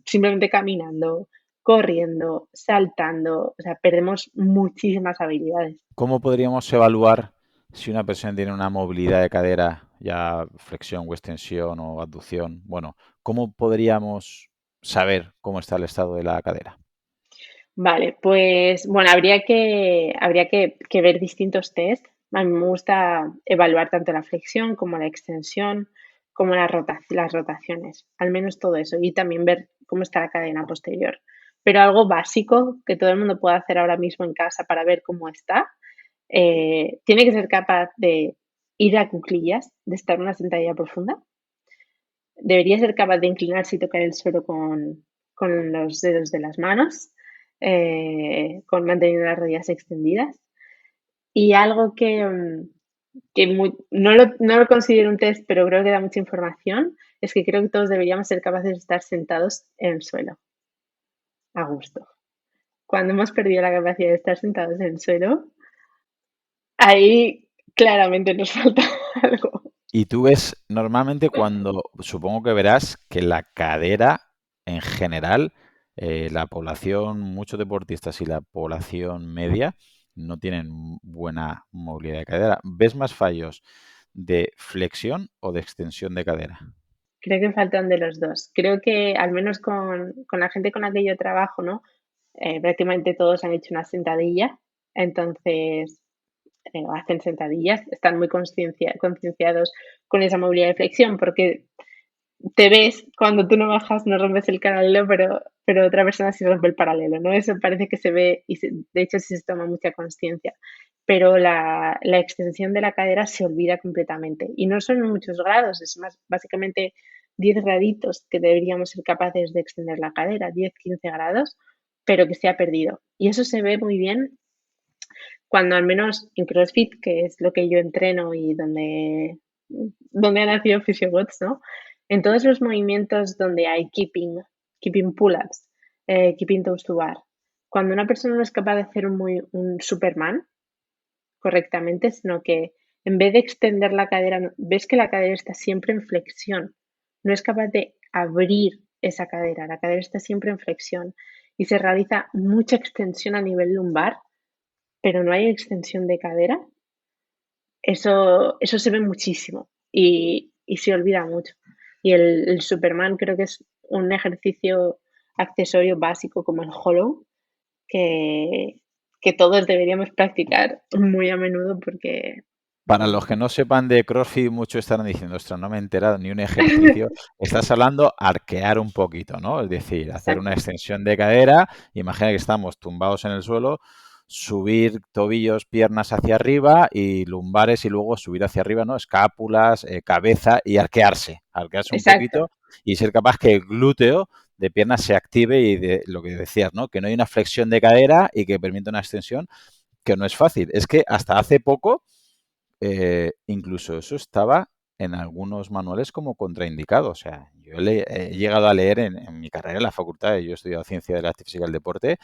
simplemente caminando, corriendo, saltando, o sea, perdemos muchísimas habilidades. ¿Cómo podríamos evaluar si una persona tiene una movilidad de cadera, ya flexión o extensión o abducción? Bueno, ¿cómo podríamos saber cómo está el estado de la cadera? Vale, pues bueno, habría que ver distintos test. A mí me gusta evaluar tanto la flexión como la extensión, como las rotaciones, al menos todo eso, y también ver cómo está la cadena posterior. Pero algo básico que todo el mundo puede hacer ahora mismo en casa para ver cómo está, tiene que ser capaz de ir a cuclillas, de estar en una sentadilla profunda. Debería ser capaz de inclinarse y tocar el suelo con los dedos de las manos, con manteniendo las rodillas extendidas. Y algo que no lo considero un test, pero creo que da mucha información, es que creo que todos deberíamos ser capaces de estar sentados en el suelo, a gusto. Cuando hemos perdido la capacidad de estar sentados en el suelo, ahí claramente nos falta algo. Y tú ves normalmente supongo que verás que la cadera en general, la población, muchos deportistas y la población media no tienen buena movilidad de cadera. ¿Ves más fallos de flexión o de extensión de cadera? Creo que faltan de los dos. Creo que al menos con la gente con la que yo trabajo, ¿no? Prácticamente todos han hecho una sentadilla, entonces hacen sentadillas, están muy concienciados con esa movilidad de flexión, porque te ves cuando tú no bajas, no rompes el paralelo, pero otra persona sí rompe el paralelo, ¿no? Eso parece que se ve y de hecho sí se toma mucha conciencia, pero la extensión de la cadera se olvida completamente y no son muchos grados, es más, básicamente 10 graditos que deberíamos ser capaces de extender la cadera, 10-15 grados, pero que se ha perdido. Y eso se ve muy bien cuando al menos en CrossFit, que es lo que yo entreno y donde ha nacido PhysioBots, ¿no? En todos los movimientos donde hay keeping pull-ups, keeping toes to bar, cuando una persona no es capaz de hacer un Superman correctamente, sino que en vez de extender la cadera, ves que la cadera está siempre en flexión, no es capaz de abrir esa cadera, la cadera está siempre en flexión y se realiza mucha extensión a nivel lumbar, pero no hay extensión de cadera, eso se ve muchísimo y se olvida mucho. Y el Superman creo que es un ejercicio accesorio básico como el Hollow que, que todos deberíamos practicar muy a menudo porque, Para bueno, los que no sepan de CrossFit, muchos estarán diciendo, ostras, no me he enterado ni un ejercicio. Estás hablando arquear un poquito, ¿no? Es decir, hacer una exacto, extensión de cadera. Imagina que estamos tumbados en el suelo, subir tobillos, piernas hacia arriba y lumbares y luego subir hacia arriba, ¿no? Escápulas, cabeza y arquearse. Arquearse un exacto, poquito y ser capaz que el glúteo de piernas se active y de lo que decías, ¿no? Que no hay una flexión de cadera y que permite una extensión que no es fácil. Es que hasta hace poco incluso eso estaba en algunos manuales como contraindicado. O sea, yo he llegado a leer en mi carrera en la facultad, yo he estudiado ciencia de la actividad física del deporte,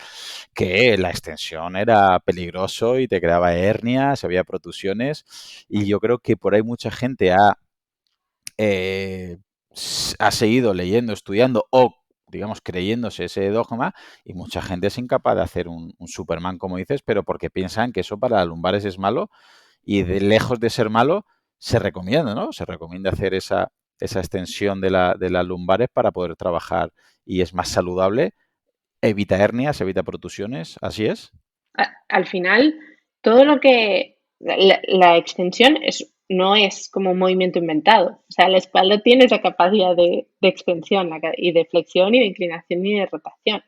que la extensión era peligroso y te creaba hernias, había protusiones. Y yo creo que por ahí mucha gente eh, ha seguido leyendo, estudiando o digamos, creyéndose ese dogma y mucha gente es incapaz de hacer un Superman, como dices, pero porque piensan que eso para lumbares es malo y de lejos de ser malo, se recomienda, ¿no? Se recomienda hacer esa extensión de las lumbares para poder trabajar y es más saludable, evita hernias, evita protusiones, ¿así es? Al final, todo lo que la extensión no es como un movimiento inventado. O sea, la espalda tiene esa capacidad de extensión y de flexión y de inclinación y de rotación.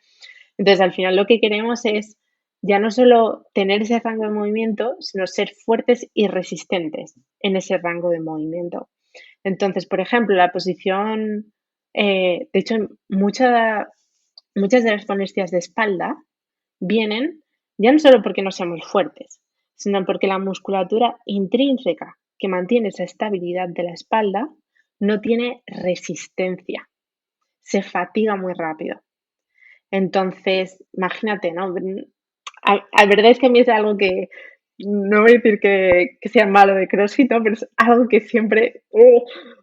Entonces, al final lo que queremos es ya no solo tener ese rango de movimiento, sino ser fuertes y resistentes en ese rango de movimiento. Entonces, por ejemplo, la posición, de hecho, muchas de las molestias de espalda vienen ya no solo porque no seamos fuertes, sino porque la musculatura intrínseca que mantiene esa estabilidad de la espalda no tiene resistencia, se fatiga muy rápido. Entonces, imagínate, ¿no? La verdad es que a mí es algo que no voy a decir que sea malo de CrossFit, ¿no? Pero es algo que siempre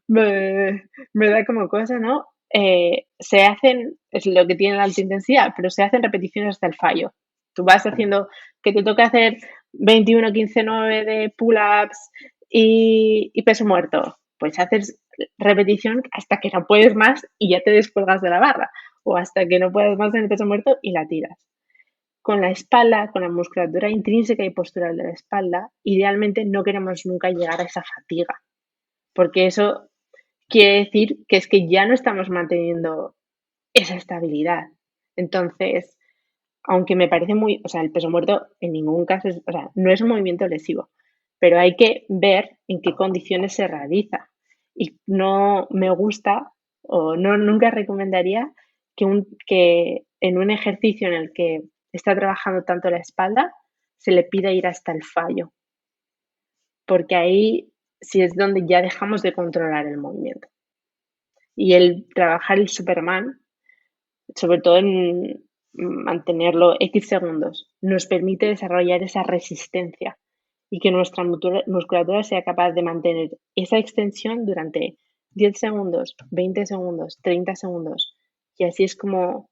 me da como cosa, ¿no? Se hacen, es lo que tiene la alta intensidad, pero se hacen repeticiones hasta el fallo. Tú vas haciendo que te toca hacer 21, 15, 9 de pull-ups y peso muerto. Pues haces repetición hasta que no puedes más y ya te descuelgas de la barra. O hasta que no puedas más en el peso muerto y la tiras. Con la espalda, con la musculatura intrínseca y postural de la espalda, idealmente no queremos nunca llegar a esa fatiga, porque eso quiere decir que es que ya no estamos manteniendo esa estabilidad. Entonces, aunque me parece muy, o sea, el peso muerto en ningún caso es, o sea, no es un movimiento lesivo, pero hay que ver en qué condiciones se realiza. Y no me gusta o no nunca recomendaría que en un ejercicio en el que está trabajando tanto la espalda se le pida ir hasta el fallo, porque ahí sí es donde ya dejamos de controlar el movimiento. Y el trabajar el Superman, sobre todo en mantenerlo X segundos, nos permite desarrollar esa resistencia y que nuestra musculatura sea capaz de mantener esa extensión durante 10 segundos, 20 segundos, 30 segundos. Y así es como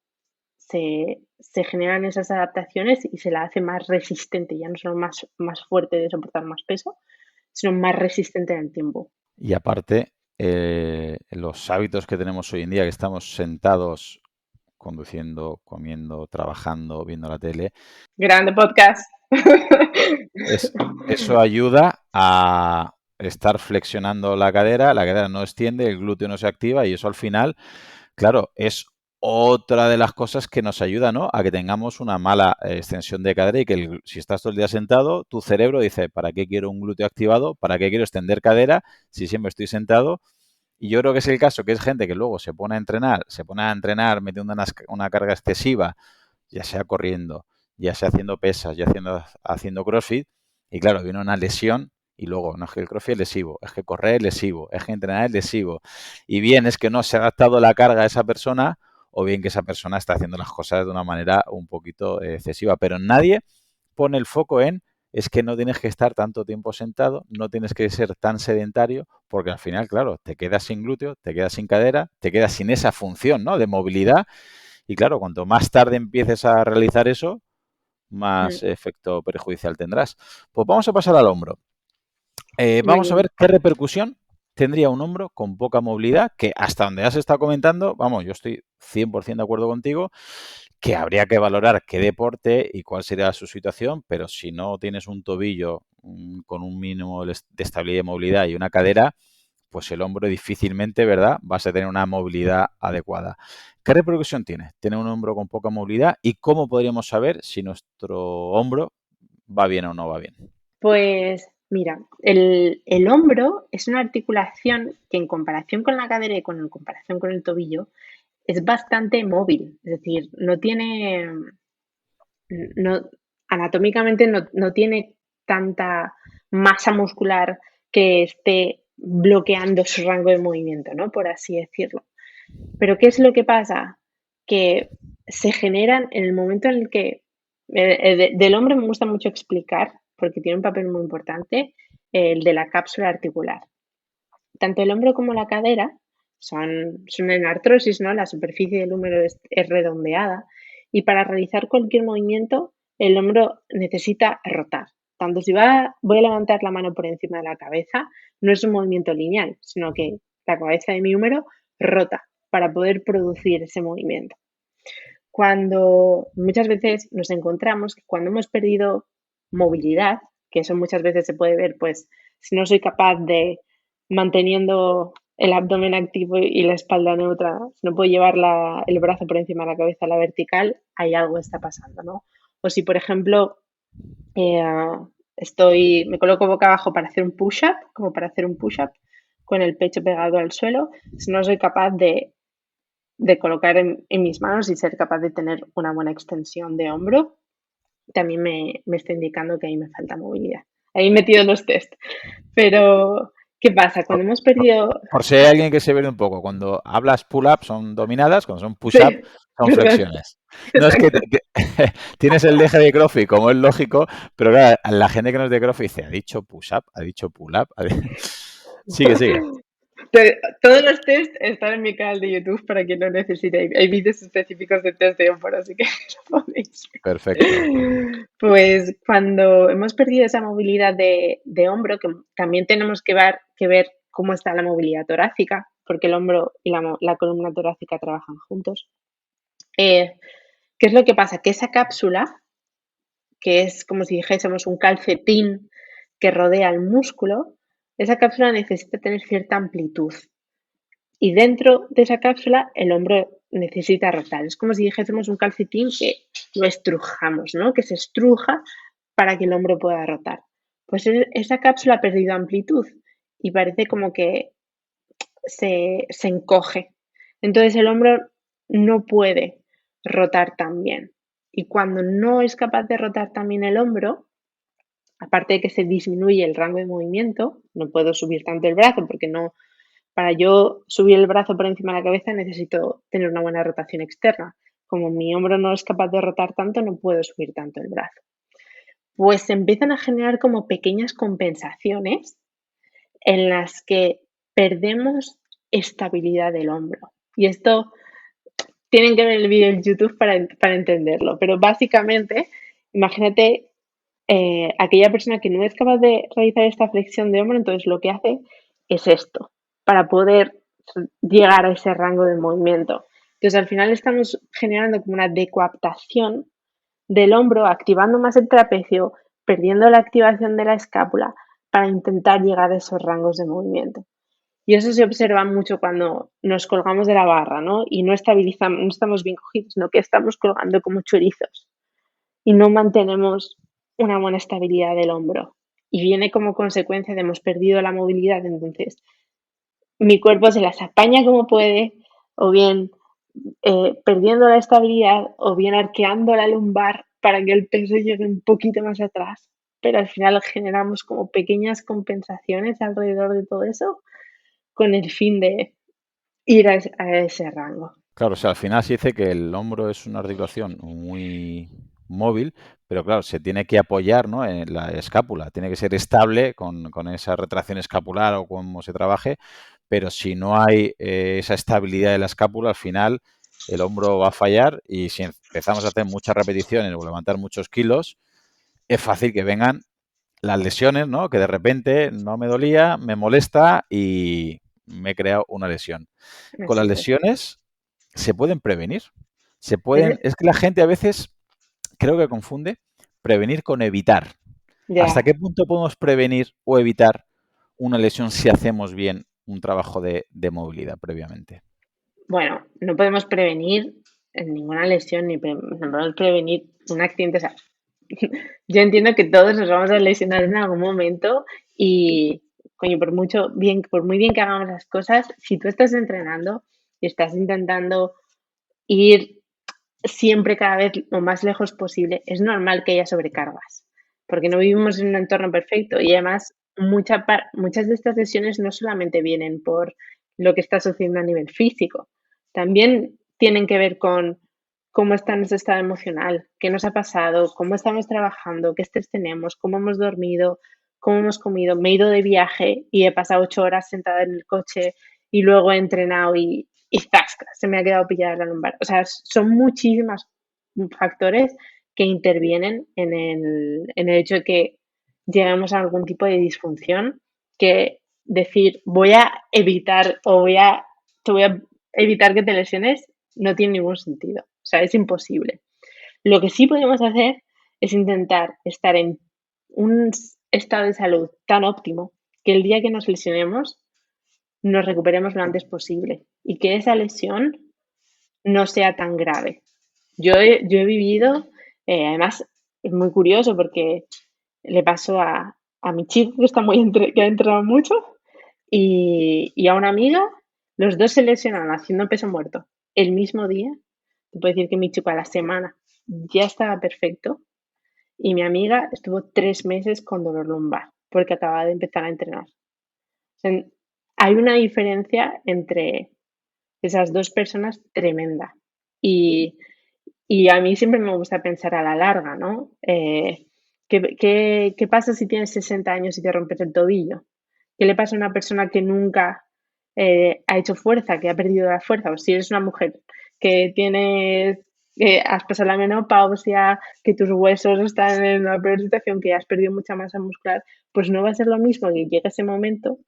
se generan esas adaptaciones y se la hace más resistente, ya no solo más fuerte de soportar más peso, sino más resistente en el tiempo. Y aparte, los hábitos que tenemos hoy en día, que estamos sentados conduciendo, comiendo, trabajando, viendo la tele, Grande podcast. es, eso ayuda a estar flexionando la cadera no extiende, el glúteo no se activa y eso al final, claro, es otra de las cosas que nos ayuda, ¿no? A que tengamos una mala extensión de cadera y que si estás todo el día sentado, tu cerebro dice, ¿para qué quiero un glúteo activado? ¿Para qué quiero extender cadera si siempre estoy sentado? Y yo creo que es el caso que es gente que luego se pone a entrenar metiendo una carga excesiva, ya sea corriendo, ya sea haciendo pesas, ya haciendo CrossFit, y claro, viene una lesión y luego, no es que el CrossFit es lesivo, es que correr es lesivo, es que entrenar es lesivo. Y bien es que no se ha adaptado la carga a esa persona o bien que esa persona está haciendo las cosas de una manera un poquito excesiva. Pero nadie pone el foco en es que no tienes que estar tanto tiempo sentado, no tienes que ser tan sedentario, porque al final, claro, te quedas sin glúteo, te quedas sin cadera, te quedas sin esa función, ¿no? De movilidad. Y claro, cuanto más tarde empieces a realizar eso, más efecto perjudicial tendrás. Pues vamos a pasar al hombro. Muy Vamos a bien. ver qué repercusión tendría un hombro con poca movilidad, que hasta donde has estado comentando, vamos, yo estoy 100% de acuerdo contigo, que habría que valorar qué deporte y cuál sería su situación, pero si no tienes un tobillo con un mínimo de estabilidad y movilidad y una cadera, pues el hombro difícilmente, ¿verdad?, vas a tener una movilidad adecuada. ¿Qué repercusión tiene tener un hombro con poca movilidad y cómo podríamos saber si nuestro hombro va bien o no va bien? Pues mira, el hombro es una articulación que en comparación con la cadera y en comparación con el tobillo es bastante móvil, es decir, no tiene, no, anatómicamente no tiene tanta masa muscular que esté bloqueando su rango de movimiento, ¿no? Por así decirlo. Pero ¿qué es lo que pasa? Que se generan en el momento en el que del hombre me gusta mucho explicar, porque tiene un papel muy importante, el de la cápsula articular. Tanto el hombro como la cadera son en artrosis, ¿no? La superficie del húmero es redondeada y para realizar cualquier movimiento el hombro necesita rotar, tanto si voy a levantar la mano por encima de la cabeza, no es un movimiento lineal, sino que la cabeza de mi húmero rota para poder producir ese movimiento. Cuando muchas veces nos encontramos que cuando hemos perdido movilidad, que eso muchas veces se puede ver, pues si no soy capaz de manteniendo el abdomen activo y la espalda neutra, si no puedo llevar el brazo por encima de la cabeza a la vertical, hay algo que está pasando, ¿no? O si, por ejemplo, eh, me coloco boca abajo para hacer un push-up, como para hacer un push-up, con el pecho pegado al suelo, si no soy capaz de colocar en mis manos y ser capaz de tener una buena extensión de hombro, también me está indicando que ahí me falta movilidad. Ahí he metido los test. Pero, ¿qué pasa? Cuando hemos perdido... Por si hay alguien que se ve un poco, cuando hablas pull-up son dominadas, cuando son push-up Sí, son exacto. flexiones. No es que, tienes el eje de CrossFit, como es lógico, pero claro, la gente que no es de CrossFit dice, ha dicho push-up, ha dicho pull-up. Sigue, sigue. Todos los tests están en mi canal de YouTube para quien lo necesite. Hay vídeos específicos de test de hombro, así que lo podéis Perfecto. ver. Pues cuando hemos perdido esa movilidad de hombro, que también tenemos que ver cómo está la movilidad torácica, porque el hombro y la columna torácica trabajan juntos. ¿Qué es lo que pasa? Que esa cápsula, que es como si dijésemos un calcetín que rodea el músculo, esa cápsula necesita tener cierta amplitud. Y dentro de esa cápsula el hombro necesita rotar. Es como si dijésemos un calcetín que lo estrujamos, ¿no? Que se estruja para que el hombro pueda rotar. Pues esa cápsula ha perdido amplitud y parece como que se encoge. Entonces el hombro no puede rotar tan bien. Y cuando no es capaz de rotar también el hombro, aparte de que se disminuye el rango de movimiento, no puedo subir tanto el brazo porque no, para yo subir el brazo por encima de la cabeza necesito tener una buena rotación externa. Como mi hombro no es capaz de rotar tanto, no puedo subir tanto el brazo. Pues se empiezan a generar como pequeñas compensaciones en las que perdemos estabilidad del hombro. Y esto tienen que ver el vídeo en YouTube para entenderlo. Pero básicamente, imagínate aquella persona que no es capaz de realizar esta flexión de hombro, entonces lo que hace es esto, para poder llegar a ese rango de movimiento. Entonces al final estamos generando como una decoaptación del hombro, activando más el trapecio, perdiendo la activación de la escápula para intentar llegar a esos rangos de movimiento. Y eso se observa mucho cuando nos colgamos de la barra, ¿no? Y no estabilizamos, no estamos bien cogidos, sino que estamos colgando como chorizos y no mantenemos una buena estabilidad del hombro. Y viene como consecuencia de hemos perdido la movilidad, entonces mi cuerpo se las apaña como puede, o bien perdiendo la estabilidad, o bien arqueando la lumbar para que el peso llegue un poquito más atrás. Pero al final generamos como pequeñas compensaciones alrededor de todo eso con el fin de ir a ese rango. Claro, o sea, al final se dice que el hombro es una articulación muy móvil, pero claro, se tiene que apoyar, ¿no?, en la escápula, tiene que ser estable con esa retracción escapular o como se trabaje, pero si no hay esa estabilidad de la escápula, al final el hombro va a fallar y si empezamos a hacer muchas repeticiones o levantar muchos kilos, es fácil que vengan las lesiones, ¿no? Que de repente no me dolía, me molesta y me he creado una lesión. Con las Así es. lesiones se pueden prevenir. Es- Es que la gente a veces creo que confunde prevenir con evitar. ¿Hasta ya, qué punto podemos prevenir o evitar una lesión si hacemos bien un trabajo de movilidad previamente? bueno, no podemos prevenir ninguna lesión no podemos prevenir un accidente. O sea, yo entiendo que todos nos vamos a lesionar en algún momento y, coño, por muy bien que hagamos las cosas, si tú estás entrenando y estás intentando ir siempre cada vez lo más lejos posible, es normal que haya sobrecargas, porque no vivimos en un entorno perfecto y además muchas de estas lesiones no solamente vienen por lo que está sucediendo a nivel físico, también tienen que ver con cómo está nuestro estado emocional, qué nos ha pasado, cómo estamos trabajando, qué estrés tenemos, cómo hemos dormido, cómo hemos comido. Me he ido de viaje y he pasado 8 horas sentada en el coche y luego he entrenado y ¡zasca! Se me ha quedado pillada la lumbar. O sea, son muchísimos factores que intervienen en el hecho de que lleguemos a algún tipo de disfunción que decir voy a evitar o te voy a evitar que te lesiones no tiene ningún sentido. O sea, es imposible. Lo que sí podemos hacer es intentar estar en un estado de salud tan óptimo que el día que nos lesionemos nos recuperemos lo antes posible y que esa lesión no sea tan grave. Yo he vivido, además es muy curioso porque le pasó a mi chico que está que ha entrenado mucho y a una amiga, los dos se lesionaron haciendo peso muerto el mismo día. Te puedo decir que mi chico a la semana ya estaba perfecto y mi amiga estuvo 3 meses con dolor lumbar porque acababa de empezar a entrenar. O sea, hay una diferencia entre esas dos personas tremenda. Y, y a mí siempre me gusta pensar a la larga, ¿no? ¿Qué pasa si tienes 60 años y te rompes el tobillo? ¿Qué le pasa a una persona que nunca ha hecho fuerza, que ha perdido la fuerza? O si eres una mujer que tienes, que has pasado la menopausia, que tus huesos están en una peor situación, que has perdido mucha masa muscular, pues no va a ser lo mismo que llegue ese momento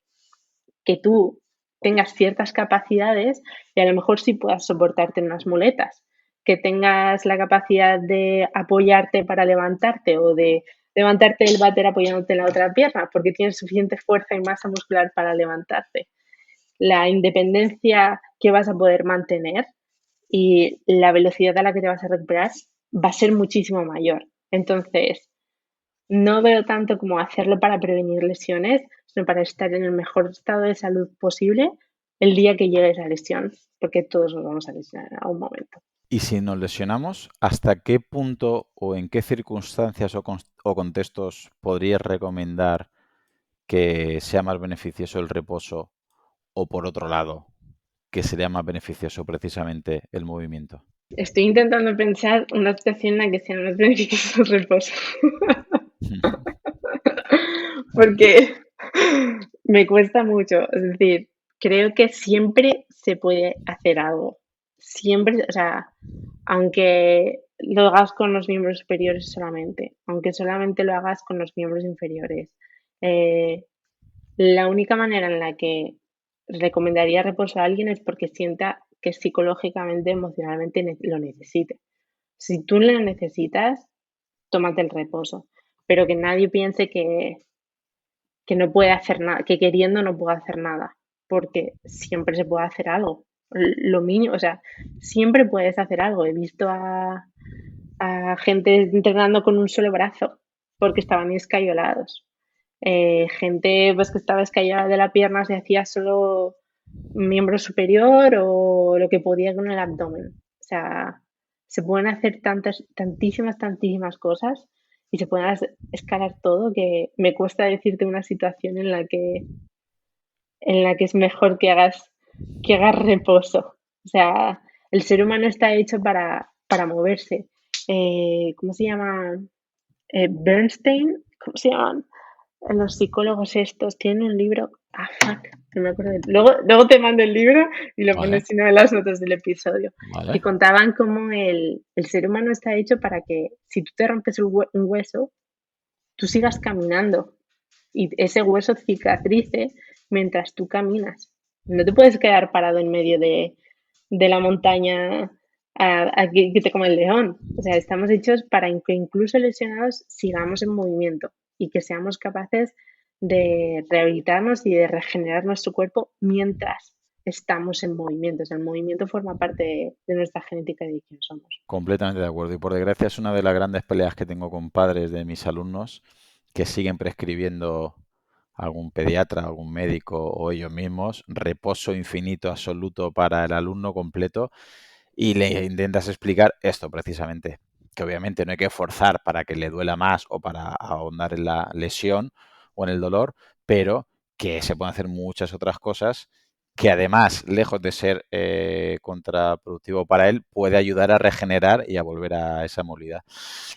que tú tengas ciertas capacidades y a lo mejor sí puedas soportarte en unas muletas, que tengas la capacidad de apoyarte para levantarte o de levantarte del váter apoyándote en la otra pierna, porque tienes suficiente fuerza y masa muscular para levantarte. La independencia que vas a poder mantener y la velocidad a la que te vas a recuperar va a ser muchísimo mayor. Entonces, no veo tanto como hacerlo para prevenir lesiones, sino para estar en el mejor estado de salud posible el día que llegue esa lesión, porque todos nos vamos a lesionar en algún momento. Y si nos lesionamos, ¿hasta qué punto o en qué circunstancias o contextos podrías recomendar que sea más beneficioso el reposo o por otro lado, que sería más beneficioso precisamente el movimiento? Estoy intentando pensar una situación en la que sea más beneficioso el reposo, porque me cuesta mucho. Es decir, creo que siempre se puede hacer algo. Siempre, o sea, aunque lo hagas con los miembros superiores solamente, aunque solamente lo hagas con los miembros inferiores. eh, la única manera en la que recomendaría reposo a alguien es porque sienta que psicológicamente, emocionalmente lo necesite. Si tú lo necesitas, tómate el reposo, pero que nadie piense que no puede hacer nada, que queriendo no puede hacer nada, porque siempre se puede hacer algo. Lo mínimo, o sea, siempre puedes hacer algo. He visto a gente entrenando con un solo brazo porque estaban escayolados. Gente pues que estaba escayolada de la pierna se hacía solo miembro superior o lo que podía con el abdomen. O sea, se pueden hacer tantísimas cosas y se pueden escalar todo que me cuesta decirte una situación en la que es mejor que hagas reposo. O sea, el ser humano está hecho para moverse. ¿Cómo se llama? Bernstein, ¿cómo se llaman? Los psicólogos estos tienen un libro. Ah, fuck, no me acuerdo. Luego te mando el libro y lo Vale, pones si no en las notas del episodio. Que vale. contaban cómo el ser humano está hecho para que si tú te rompes un hueso, tú sigas caminando y ese hueso cicatrice mientras tú caminas. No te puedes quedar parado en medio de la montaña a que te coma el león. O sea, estamos hechos para que incluso lesionados sigamos en movimiento y que seamos capaces de rehabilitarnos y de regenerar nuestro cuerpo mientras estamos en movimiento. O sea, el movimiento forma parte de nuestra genética y de quién somos. Completamente de acuerdo. Y por desgracia es una de las grandes peleas que tengo con padres de mis alumnos que siguen prescribiendo algún pediatra, algún médico o ellos mismos reposo infinito absoluto para el alumno completo y le intentas explicar esto precisamente, que obviamente no hay que forzar para que le duela más o para ahondar en la lesión o en el dolor, pero que se pueden hacer muchas otras cosas que además, lejos de ser contraproductivo para él, puede ayudar a regenerar y a volver a esa movilidad.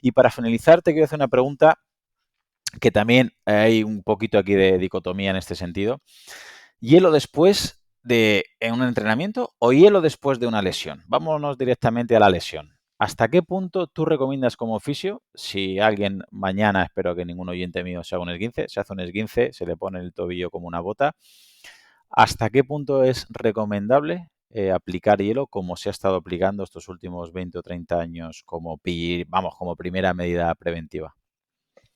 Y para finalizar, te quiero hacer una pregunta que también hay un poquito aquí de dicotomía en este sentido. ¿Hielo después de un entrenamiento o hielo después de una lesión? Vámonos directamente a la lesión. ¿hasta qué punto tú recomiendas como fisio, si alguien mañana, espero que ningún oyente mío se haga un esguince, se hace un esguince, se le pone el tobillo como una bota, ¿hasta qué punto es recomendable aplicar hielo como se ha estado aplicando estos últimos 20 o 30 años como, vamos, como primera medida preventiva?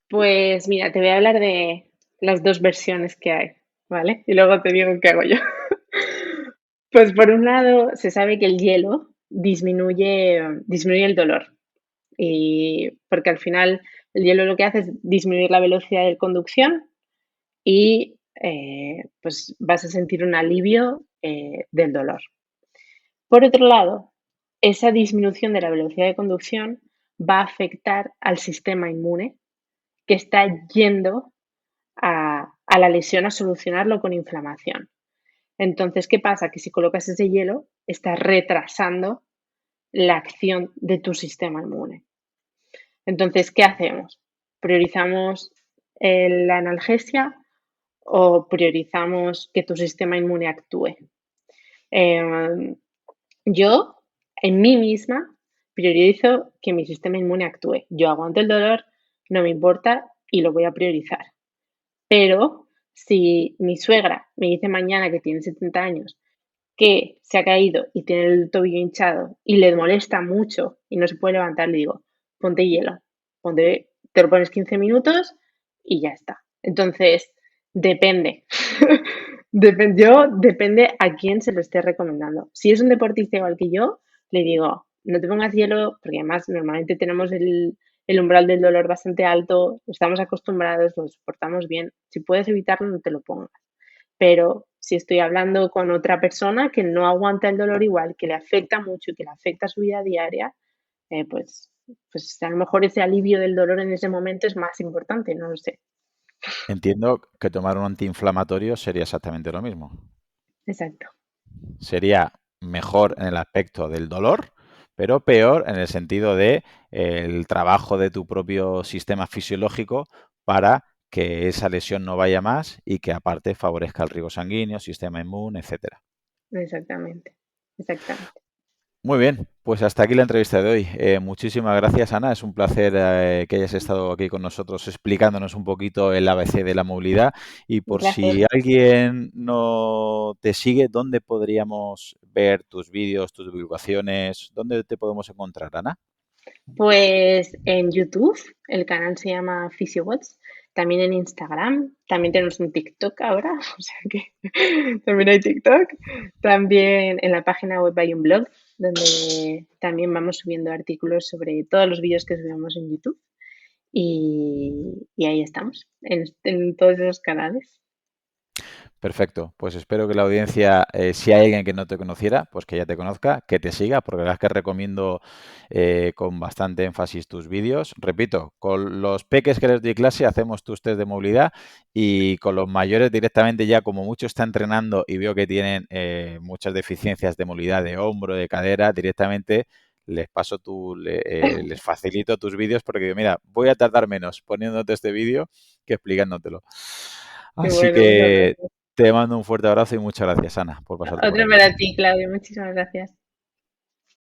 Pues mira, te voy a hablar de las dos versiones que hay, ¿vale? Y luego te digo qué hago yo. Pues por un lado, se sabe que el hielo disminuye el dolor. Y porque al final el hielo lo que hace es disminuir la velocidad de conducción y pues vas a sentir un alivio del dolor. Por otro lado, esa disminución de la velocidad de conducción va a afectar al sistema inmune que está yendo a la lesión a solucionarlo con inflamación. Entonces, ¿qué pasa? Que si colocas ese hielo, estás retrasando la acción de tu sistema inmune. Entonces, ¿qué hacemos? ¿Priorizamos la analgesia o priorizamos que tu sistema inmune actúe? Eh, yo, en mí misma, priorizo que mi sistema inmune actúe. Yo aguanto el dolor, no me importa y lo voy a priorizar. Pero si mi suegra me dice mañana que tiene 70 años que se ha caído y tiene el tobillo hinchado y le molesta mucho y no se puede levantar, le digo, ponte hielo, te lo pones 15 minutos y ya está. Entonces, depende. Depende a quién se lo esté recomendando. Si es un deportista igual que yo, le digo, no te pongas hielo, porque además normalmente tenemos el umbral del dolor bastante alto, estamos acostumbrados, lo soportamos bien. Si puedes evitarlo, no te lo pongas. Pero si estoy hablando con otra persona que no aguanta el dolor igual, que le afecta mucho y que le afecta a su vida diaria, pues a lo mejor ese alivio del dolor en ese momento es más importante, no lo sé. Entiendo que tomar un antiinflamatorio sería exactamente lo mismo. Exacto, Sería mejor en el aspecto del dolor, pero peor en el sentido de el trabajo de tu propio sistema fisiológico para que esa lesión no vaya más y que aparte favorezca el riego sanguíneo, sistema inmune, etcétera. exactamente, exactamente. Muy bien, pues hasta aquí la entrevista de hoy. Muchísimas gracias, Ana. Es un placer que hayas estado aquí con nosotros explicándonos un poquito el ABC de la movilidad. Y Un por placer. si alguien no te sigue, ¿dónde podríamos ver tus vídeos, tus divulgaciones? ¿Dónde te podemos encontrar, Ana? Pues en YouTube, el canal se llama PhysioWatch, también en Instagram, también tenemos un TikTok ahora, o sea que también hay TikTok. También en la página web hay un blog donde también vamos subiendo artículos sobre todos los vídeos que subimos en YouTube y ahí estamos, en todos esos canales. Perfecto, pues espero que la audiencia, si hay alguien que no te conociera, pues que ya te conozca, que te siga, porque la verdad es que recomiendo con bastante énfasis tus vídeos. Repito, con los peques que les doy clase hacemos tus test de movilidad y con los mayores directamente ya como mucho está entrenando y veo que tienen muchas deficiencias de movilidad de hombro, de cadera, directamente les paso les facilito tus vídeos porque digo, mira, voy a tardar menos poniéndote este vídeo que explicándotelo. Qué Así bueno, muchas que gracias. te mando un fuerte abrazo y muchas gracias, Ana, por pasarte por Otro aquí. para ti, Claudio, muchísimas gracias.